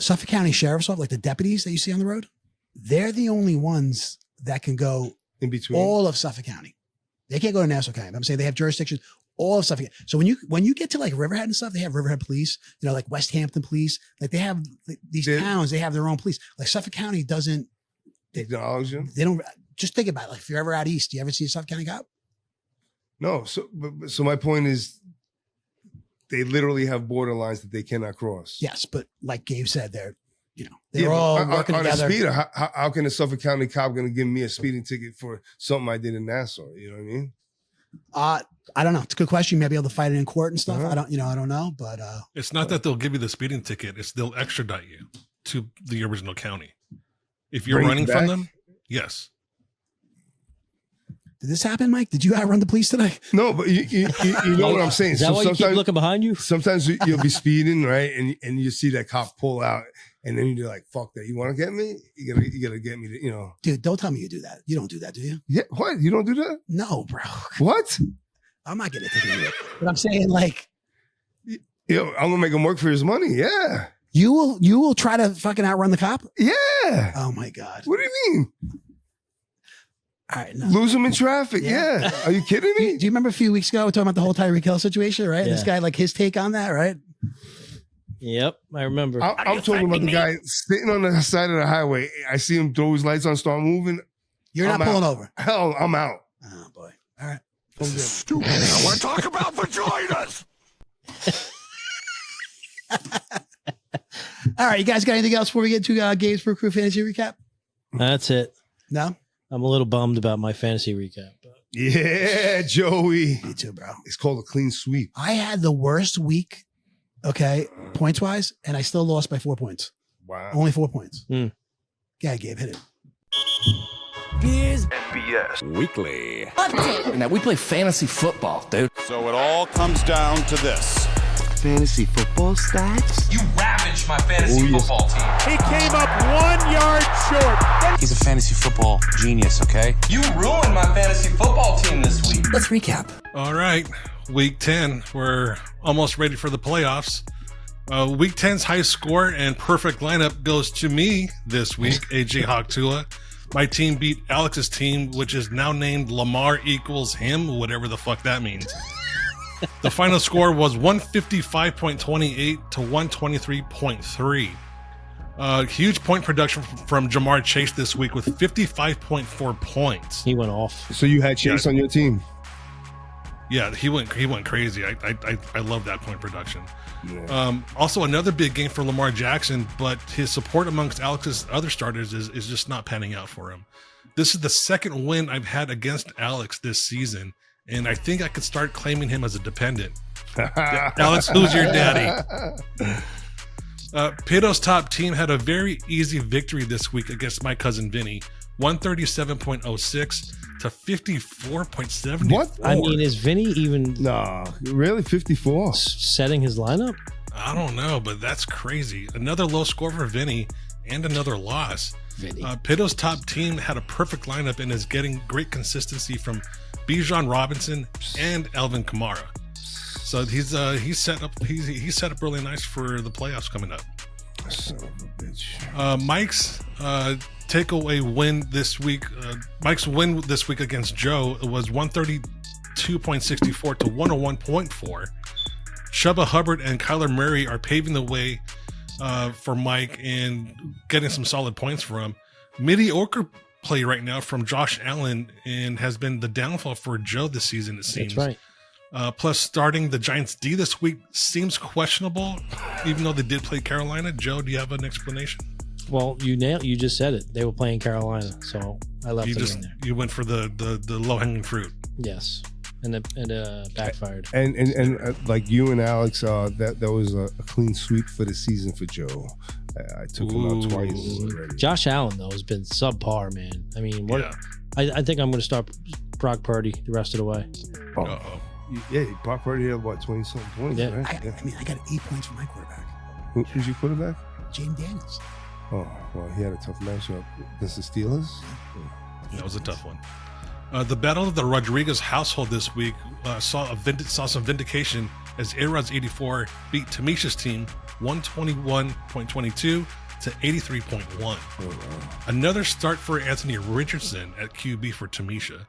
Suffolk County Sheriff's Office, like the deputies that you see on the road, they're the only ones that can go in between all of Suffolk County. They can't go to Nassau County. I'm saying they have jurisdiction all of Suffolk. So when you get to like Riverhead and stuff, they have Riverhead police, like West Hampton police. Like they have these towns, they have their own police. Like Suffolk County doesn't acknowledge them. They don't. Just think about it. Like if you're ever out east, do you ever see a Suffolk County cop? No. So my point is, they literally have border lines that they cannot cross. Yes, but like Gabe said, they're all working on together. A speeder, how can a Suffolk County cop going to give me a speeding ticket for something I did in Nassau? You know what I mean? I don't know. It's a good question. You may be able to fight it in court and stuff. I don't know, but it's not that they'll give you the speeding ticket; it's they'll extradite you to the original county. If you're running from them, yes. Did this happen, Mike? Did you outrun the police today? No, but you know what I'm saying. Is that why you keep looking behind you? Sometimes you'll be speeding, right, and you see that cop pull out, and then you're like, "Fuck that! You want to get me? You gotta get me to, Dude, don't tell me you do that. You don't do that, do you? Yeah. What? You don't do that? No, bro. What? I'm not getting it. But I'm saying, like, I'm gonna make him work for his money. Yeah. You will try to fucking outrun the cop? Yeah. Oh my God. What do you mean? All right. No. Lose him in traffic. Yeah. Are you kidding me? Do you remember a few weeks ago we were talking about the whole Tyreek Hill situation, right? Yeah. This guy, like his take on that, right? Yep, I remember. I'm talking about the guy sitting on the side of the highway. I see him throw his lights on, start moving. You're not pulling over. Hell, I'm out. Oh boy. All right. Stupid. I want to talk about vaginas. All right, you guys got anything else before we get to Gabe's Brew Crew fantasy recap? That's it. No? I'm a little bummed about my fantasy recap. But Yeah, Joey. Me too, bro. It's called a clean sweep. I had the worst week, points wise, and I still lost by 4 points. Wow. Only 4 points. Hmm. Yeah, Gabe, hit it. Beers BS Weekly. update. Now we play fantasy football, dude. So it all comes down to this. Fantasy football stats? You ravaged my fantasy football team. He came up 1 yard short. He's a fantasy football genius, okay? You ruined my fantasy football team this week. Let's recap. All right, week 10. We're almost ready for the playoffs. Week 10's high score and perfect lineup goes to me this week, AJ Hawktula. My team beat Alex's team, which is now named Lamar equals him, whatever the fuck that means. The final score was 155.28 to 123.3. Huge point production from Jamar Chase this week with 55.4 points. he went off. So you had Chase on your team? Yeah, he went crazy. I love that point production. Yeah. Also, another big game for Lamar Jackson, but his support amongst Alex's other starters is just not panning out for him. This is the second win I've had against Alex this season, and I think I could start claiming him as a dependent. Alex, who's your daddy? Pito's top team had a very easy victory this week against my cousin Vinny, 137.06 to 54.74. What? I mean, is Vinny even No, really? 54? setting his lineup? I don't know, but that's crazy. Another low score for Vinny and another loss. Pito's top team had a perfect lineup and is getting great consistency from Bijan Robinson and Alvin Kamara. So he's set up really nice for the playoffs coming up. Son of a bitch. Mike's takeaway win this week. Mike's win this week against Joe was 132.64 to 101.4. Chuba Hubbard and Kyler Murray are paving the way for Mike and getting some solid points for him. Mediocre play right now from Josh Allen and has been the downfall for Joe this season, it seems. That's right. Plus, starting the Giants D this week seems questionable, even though they did play Carolina. Joe, do you have an explanation? Well, you just said it. They were playing Carolina, so I left it in there. You went for the low hanging fruit. Yes, and it backfired. And like you and Alex, that was a clean sweep for the season for Joe. I took him out twice already. Josh Allen though has been subpar, man. I mean, I think I'm going to start Brock Purdy the rest of the way. Yeah, Brock Purdy had what, 20-something points, Yeah. right? I got 8 points for my quarterback. Who's your quarterback? Jaden Daniels. Oh, well, he had a tough matchup against the Steelers. That was a tough one. The battle of the Rodriguez household this week saw some vindication as A-Rod's 84 beat Tamisha's team 121.22 to 83.1. Oh, wow. Another start for Anthony Richardson at QB for Tamisha.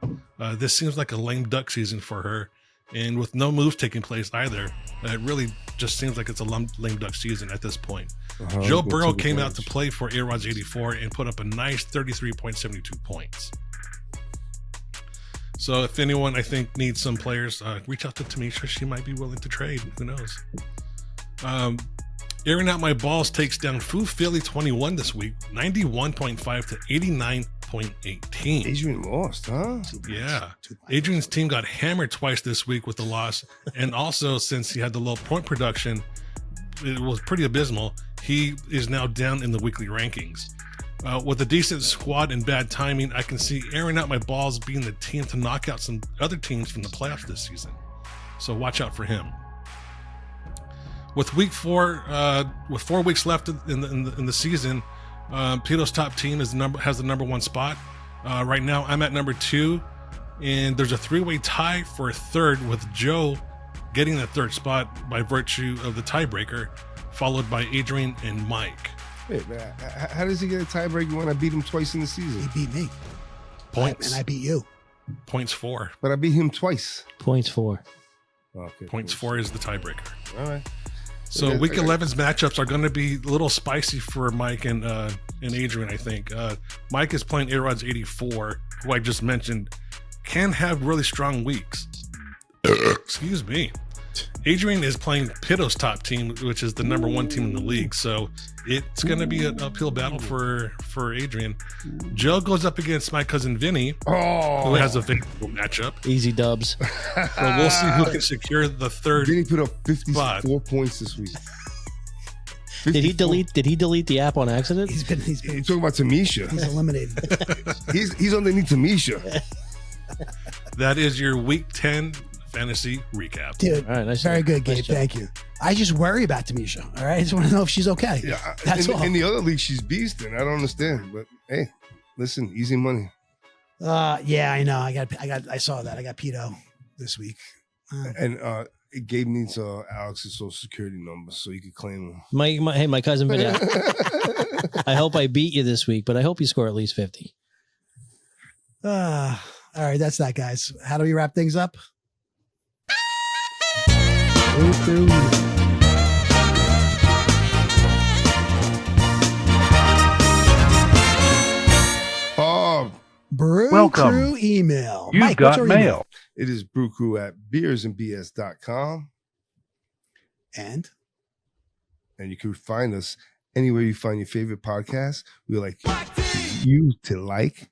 This seems like a lame duck season for her, and with no moves taking place either, it really just seems like it's a lame duck season at this point. Joe Burrow came out to play for A-Rod's 84 and put up a nice 33.72 points. So if anyone, I think, needs some players, reach out to Tamisha. She might be willing to trade. Who knows? Airing Out My Balls takes down Foo Philly 21 this week, 91.5 to 89.18. Adrian lost, huh? Yeah. Adrian's team got hammered twice this week with the loss. And also, since he had the low point production, it was pretty abysmal. He is now down in the weekly rankings. With a decent squad and bad timing, I can see Airing Out My Balls being the team to knock out some other teams from the playoffs this season. So watch out for him. With week 4, with 4 weeks left in the season, Pito's top team has the number 1 spot. Right now, I'm at number 2, and there's a 3-way tie for third with Joe getting the 3rd spot by virtue of the tiebreaker, followed by Adrian and Mike. Wait, man, how does he get a tiebreaker when I beat him twice in the season? He beat me. Points. And I beat you. Points 4. But I beat him twice. Points 4. Okay. Points 4 is the tiebreaker. All right. So week 11's matchups are going to be a little spicy for Mike and Adrian, I think. Mike is playing A-Rod's 84, who I just mentioned, can have really strong weeks. Excuse me. Adrian is playing Pito's top team, which is the number 1 team in the league. So it's going to be an uphill battle for Adrian. Joe goes up against my cousin Vinny, who has a favorable matchup. Easy dubs. So we'll see who can secure the 3rd. Vinny put up 54 points this week. 54. Did he delete the app on accident? He's been You're talking about Tamisha. he's eliminated. he's underneath Tamisha. That is your week 10 fantasy recap. Dude, All right, nice very job. good, Gabe. Nice job. Thank you. I just worry about Tamisha. All right, I just want to know if she's okay. Yeah, That's all. in the other league, she's beasting. I don't understand, but hey, listen, easy money. Yeah, I know. I saw that. I got Pito this week. And Gabe needs Alex's social security number so you could claim him. My cousin Vinny. I hope I beat you this week, but I hope you score at least 50. All right, that's that, guys. How do we wrap things up? Brew Crew. Brew Welcome. Crew email. You've Mike, what's got our mail. email? It is brewcrew@beersandbs.com. And You can find us anywhere you find your favorite podcast. We like you to like,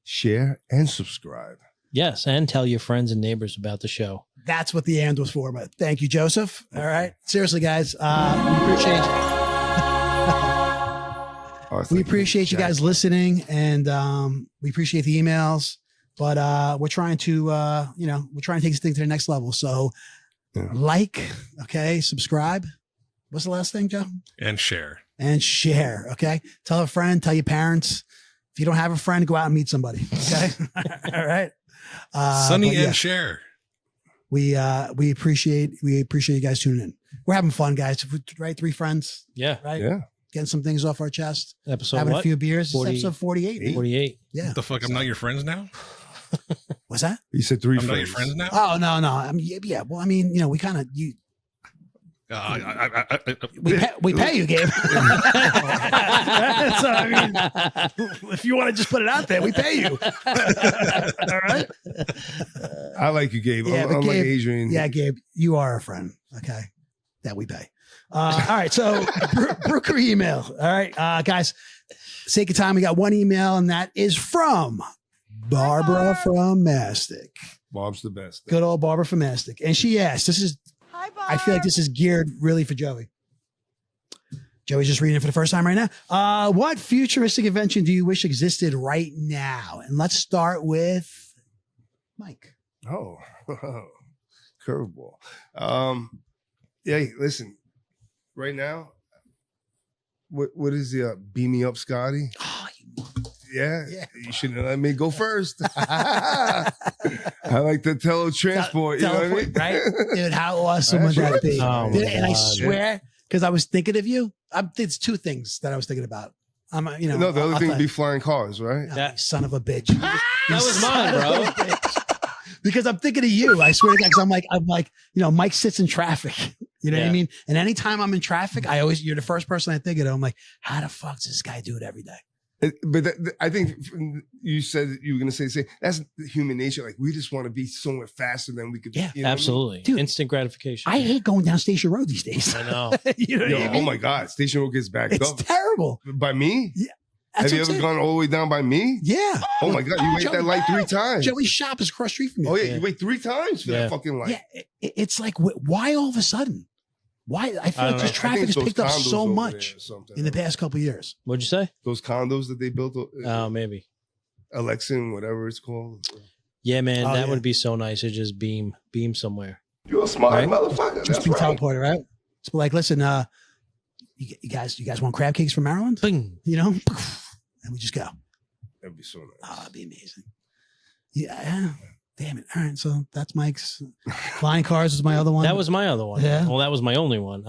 share, and subscribe. Yes, and tell your friends and neighbors about the show. that's what the and was for. But thank you, Joseph. All right. Seriously, guys. We appreciate we appreciate you guys listening, and we appreciate the emails. But we're trying to we're trying to take this thing to the next level. So like, okay, subscribe, What's the last thing, Joe? And share. And share. Okay. Tell a friend, tell your parents. If you don't have a friend, go out and meet somebody. Okay. All right. Sunny and share. We appreciate you guys tuning in. We're having fun, guys. Right? 3 friends. Yeah. Right. Yeah. Getting some things off our chest. Episode having what? a few beers. 40, It's episode 48. 48. Yeah. What the fuck? I'm not your friends now? What's that? You said 3 I'm not your friends. friends now? Oh, no. I mean, yeah. Well, I mean, we kind of, we pay you, Gabe. So, I mean, if you want to just put it out there, we pay you. All right. I like you, Gabe. Yeah, I'm but like Gabe, Adrian. Yeah, Gabe, you are a friend. Okay. That we pay. All right. So Brew Crew email. All right, guys, sake of time. We got one email, and that is from Barbara from Mastic. Bob's the best. Good old Barbara from Mastic. And she asked, I feel like this is geared really for Joey. Joey's just reading it for the first time right now. What futuristic invention do you wish existed right now? And let's start with Mike. Oh, curveball. Yeah, listen. Right now, what is the beam me up, Scotty? Oh, yeah, you shouldn't let me go first. I like the teletransport. You know what I mean? Right? Dude, how awesome would that be? Oh, And I swear, because I was thinking of you, it's 2 things that I was thinking about. No, the other thing would be flying cars, right? That son of a bitch. That was mine, bro. Because I'm thinking of you. I swear to God, because I'm like, Mike sits in traffic. You know what I mean? And anytime I'm in traffic, you're the first person I think of. I'm like, how the fuck does this guy do it every day? But I think you said that you were going to say that's human nature. Like we just want to be so much faster than we could. Yeah, you know absolutely. Dude, instant gratification. I hate going down Station Road these days. I know. You know what I mean? Oh my God, Station Road gets backed It's up. terrible. By me? Yeah. Have you ever gone all the way down by me? Yeah. Oh my God, you wait that light 3 times. Joey's shop is across the street from me. Oh yeah, you wait 3 times for that fucking light. Yeah, it's like, why all of a sudden? Why? I feel like just traffic has picked up so much in the past couple of years. What'd you say? Those condos that they built. Oh, maybe. Alexin, whatever it's called. Yeah, man, that would be so nice to just beam somewhere. You're a smart motherfucker. Just be teleported, right? It's like, listen, you guys want crab cakes from Maryland? Bing. And we just go. That'd be so nice. Oh, that'd be amazing. Yeah. Damn it. All right. So that's Mike's. Flying cars is my other one. That was my other one. Yeah. Well, that was my only one.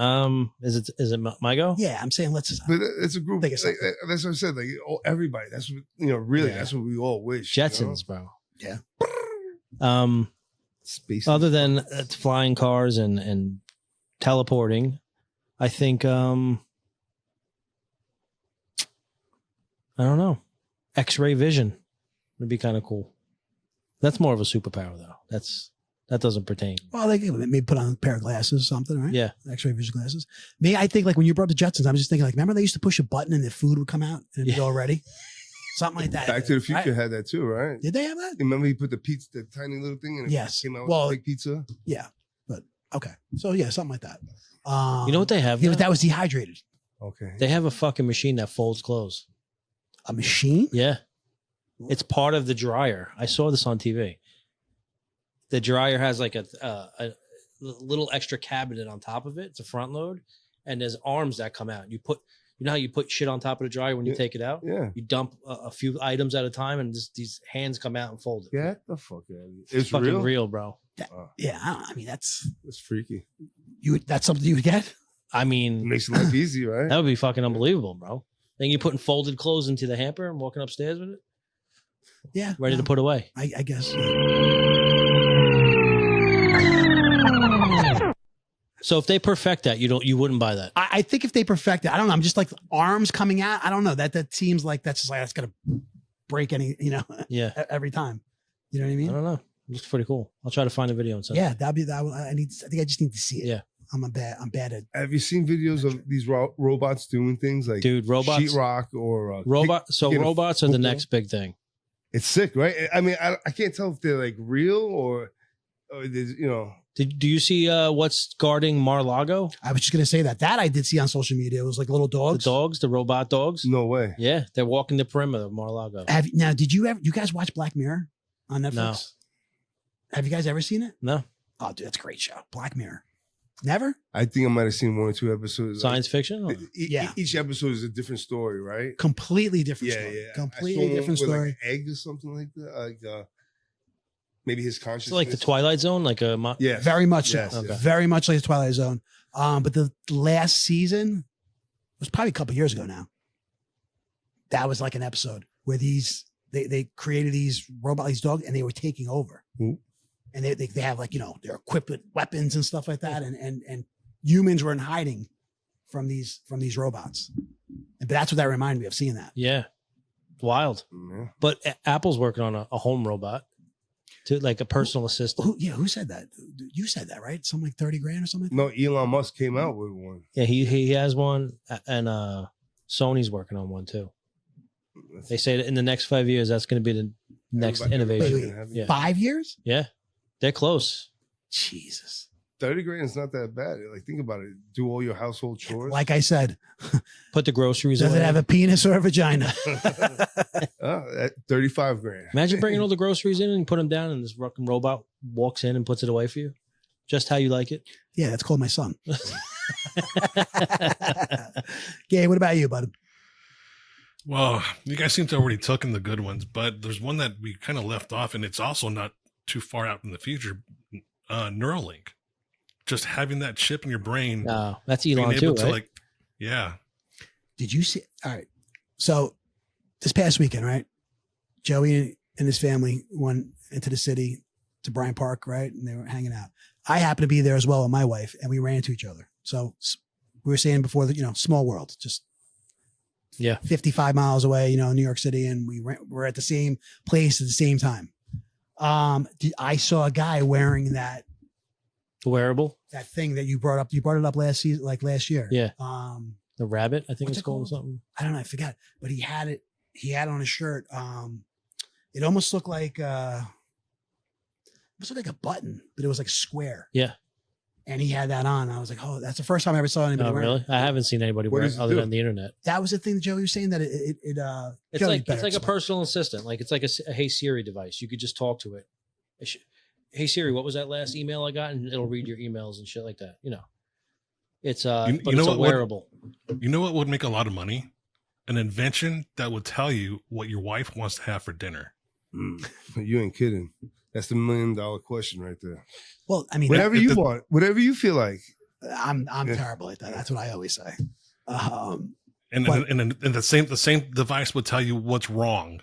Is it my go? Yeah. I'm saying let's. But it's a group. That's what I said. Like everybody. That's what really. That's what we all wish. Jetsons, bro. Yeah. Space. Other than flying cars and teleporting, I think I don't know. X-ray vision would be kind of cool. That's more of a superpower, though. That doesn't pertain. Well, they maybe put on a pair of glasses or something, right? Yeah. X-ray vision glasses. Me, I think like when you brought up the Jetsons, I was just thinking like, remember they used to push a button and the food would come out and it'd be all ready? Something like that. Back to the Future had that too, right? Did they have that? Remember he put the pizza, the tiny little thing, and it came out with like pizza? Yeah. But okay. So yeah, something like that. You know what they have? Yeah, but that was dehydrated. Okay. They have a fucking machine that folds clothes. A machine? Yeah. It's part of the dryer. I saw this on TV. The dryer has like a little extra cabinet on top of it. It's a front load, and there's arms that come out. You know how you put shit on top of the dryer when you take it out? Yeah. You dump a few items at a time, and these hands come out and fold it. Get the fuck out of here. It's fucking real, bro. Yeah, I mean that's freaky. That's something you would get. I mean, it makes life easy, right? That would be fucking unbelievable, bro. Then you're putting folded clothes into the hamper and walking upstairs with it. Yeah, ready to put away. I guess. So if they perfect that, you wouldn't buy that. I think if they perfect it, I don't know. I'm just like arms coming out. I don't know. That seems like that's gonna break any, Yeah. every time. You know what I mean? I don't know. It looks pretty cool. I'll try to find a video and send Yeah, that'd be that. I think I just need to see it. Yeah. I'm bad at. Have you seen videos of these robots doing things like robots, sheetrock or robots are the next big thing. It's sick, right? I mean, I can't tell if they're like real or Do you see what's guarding Mar-a-Lago? I was just gonna say that I did see on social media. It was like little dogs. The robot dogs. No way. Yeah, they're walking the perimeter of Mar-a-Lago. Did you guys watch Black Mirror on Netflix? No. Have you guys ever seen it? No. Oh, dude, that's a great show. Black Mirror. Never? I think I might have seen 1 or 2 episodes. Science fiction? Or? Yeah. Each episode is a different story, right? Completely different Yeah, story. yeah. Completely different With story. like an egg or something like that. Like maybe his consciousness. So like the Twilight Zone, like a Yeah, Very much so. Yes, Okay. Very much like the Twilight Zone. But the last season was probably a couple years ago now. That was like an episode where they created these dogs and they were taking over. Ooh. And they have like, they're equipped with weapons and stuff like that. And humans were in hiding from these robots. But that's what that reminded me of, seeing that. Yeah. Wild. Yeah. But Apple's working on a home robot, to like a personal assistant. Who said that? You said that, right? Something like 30 grand or something? No, Elon Musk came out with one. Yeah, he has one, and Sony's working on one too. They say that in the next 5 years, that's going to be the next innovation. Wait. Yeah. 5 years? Yeah, they're close. Jesus. 30 grand is not that bad. Like, think about it. Do all your household chores. Like I said, Put the groceries does away. it have a penis or a vagina? At 35 grand. Imagine bringing all the groceries in and you put them down, and this fucking robot walks in and puts it away for you, just how you like it. Yeah, that's called my son. Gabe, what about you, bud? Well, you guys seem to already took in the good ones, but there's one that we kind of left off, and it's also not too far out in the future. Neuralink, just having that chip in your brain. No, that's being Elon able too, to, right? like, yeah. Did you see? All right. So this past weekend, right? Joey and his family went into the city to Bryant Park, right? And they were hanging out. I happened to be there as well with my wife, and we ran into each other. So we were saying before that, small world, just 55 miles away, New York City, and we're at the same place at the same time. I saw a guy wearing that wearable, that thing that you brought up. You brought it up last season, like last year. Yeah. The rabbit, I think What's it's it called called? something. I don't know. I forgot, but he had it on his shirt. It almost looked like a button, but it was like square. Yeah. And he had that on. I was like, oh, that's the first time I ever saw anybody Oh, wearing really? it. I haven't seen anybody What wear does it it other do? than the internet. That was the thing that Joey was saying, that It's Joey like better a explain. personal assistant. Like it's like a Hey Siri device. You could just talk to it. Hey Siri, what was that last email I got? And it'll read your emails and shit like that. It's but it's a wearable. You know what would make a lot of money? An invention that would tell you what your wife wants to have for dinner. You ain't kidding. That's the $1 million question right there. Well, I mean, Whatever you want, whatever you feel like. I'm terrible at that. That's what I always say. And the same device would tell you what's wrong.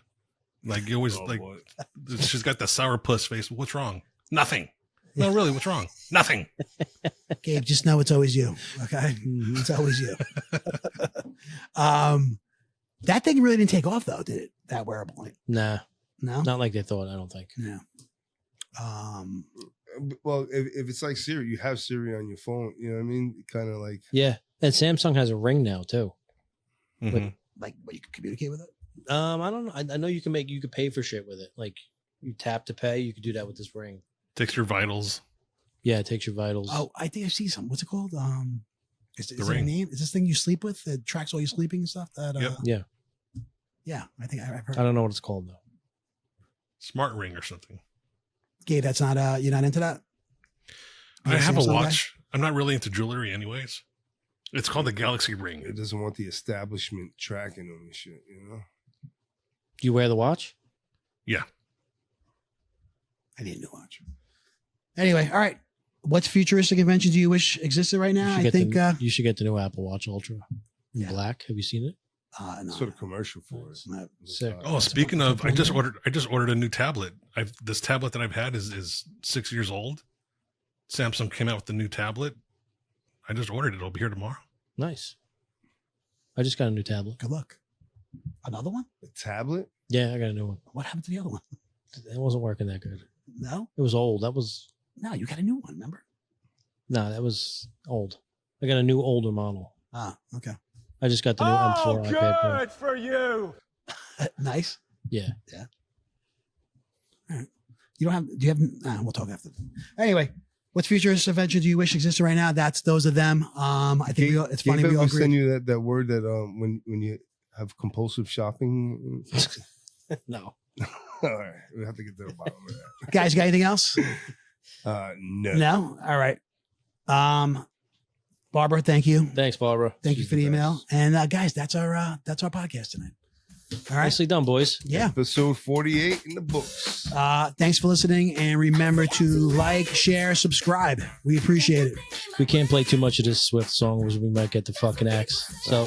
Like you always boy. She's got the sourpuss face. What's wrong? Nothing. No, really, what's wrong? Nothing. Gabe, just know it's always you. Okay. It's always you. That thing really didn't take off though, did it? That wearable. Nah, No? not like they thought. I don't think. No. Well, if it's like Siri, you have Siri on your phone. You know what I mean? Kind of like. Yeah, and Samsung has a Ring now too. Mhm. Like, what, you can communicate with it? I don't know. I know you could pay for shit with it. Like you tap to pay. You could do that with this Ring. Takes your vitals. Yeah, it takes your vitals. Oh, I think I've seen something. What's it called? Is it a Ring. name? Is this thing you sleep with? It tracks all your sleeping and stuff? That, Yep. Yeah. Yeah, I think I've heard. I don't know what it's called though. Smart ring or something. Gabe, that's not, you're not into that? I You're have a Samsung guy? watch. I'm not really into jewelry anyways. It's called the Galaxy Ring. It doesn't want the establishment tracking on the shit, Do you wear the watch? Yeah. I need a new watch. Anyway, all right. What futuristic invention do you wish existed right now? I think you should get the new Apple Watch Ultra in Yeah. black. Have you seen it? no. Sort of commercial for it. No. Sick. Oh, speaking of, I just ordered a new tablet. This tablet that I've had is 6 years old. Samsung came out with the new tablet. I just ordered it. It'll be here tomorrow. Nice. I just got a new tablet. Good luck. Another one? A tablet? Yeah, I got a new one. What happened to the other one? It wasn't working that good. No? It was old. No, you got a new one, remember? No, that was old. I got a new older model. Ah, okay. I just got the new M4 iPad Pro. Good for you. Nice. Yeah. All right. You don't have, do you have, we'll talk after. Anyway, what futurist invention do you wish existed right now? Those are them. I think it's funny. We all send agree. you that word that when you have compulsive shopping. No. All right, we have to get to the bottom of that. Guys, got anything else? No. No? All right. Barbara, thank you. Thanks, Barbara. Thank you for the email. And guys, that's our podcast tonight. All right. Nicely done, boys. Yeah. Episode 48 in the books. Thanks for listening, and remember to like, share, subscribe. We appreciate it. We can't play too much of this Swift song, which we might get the fucking axe. So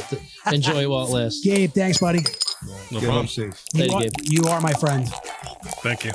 enjoy it while it lasts. Gabe, thanks, buddy. No Get problem. home safe. Thank you, Gabe. You are my friend. Thank you.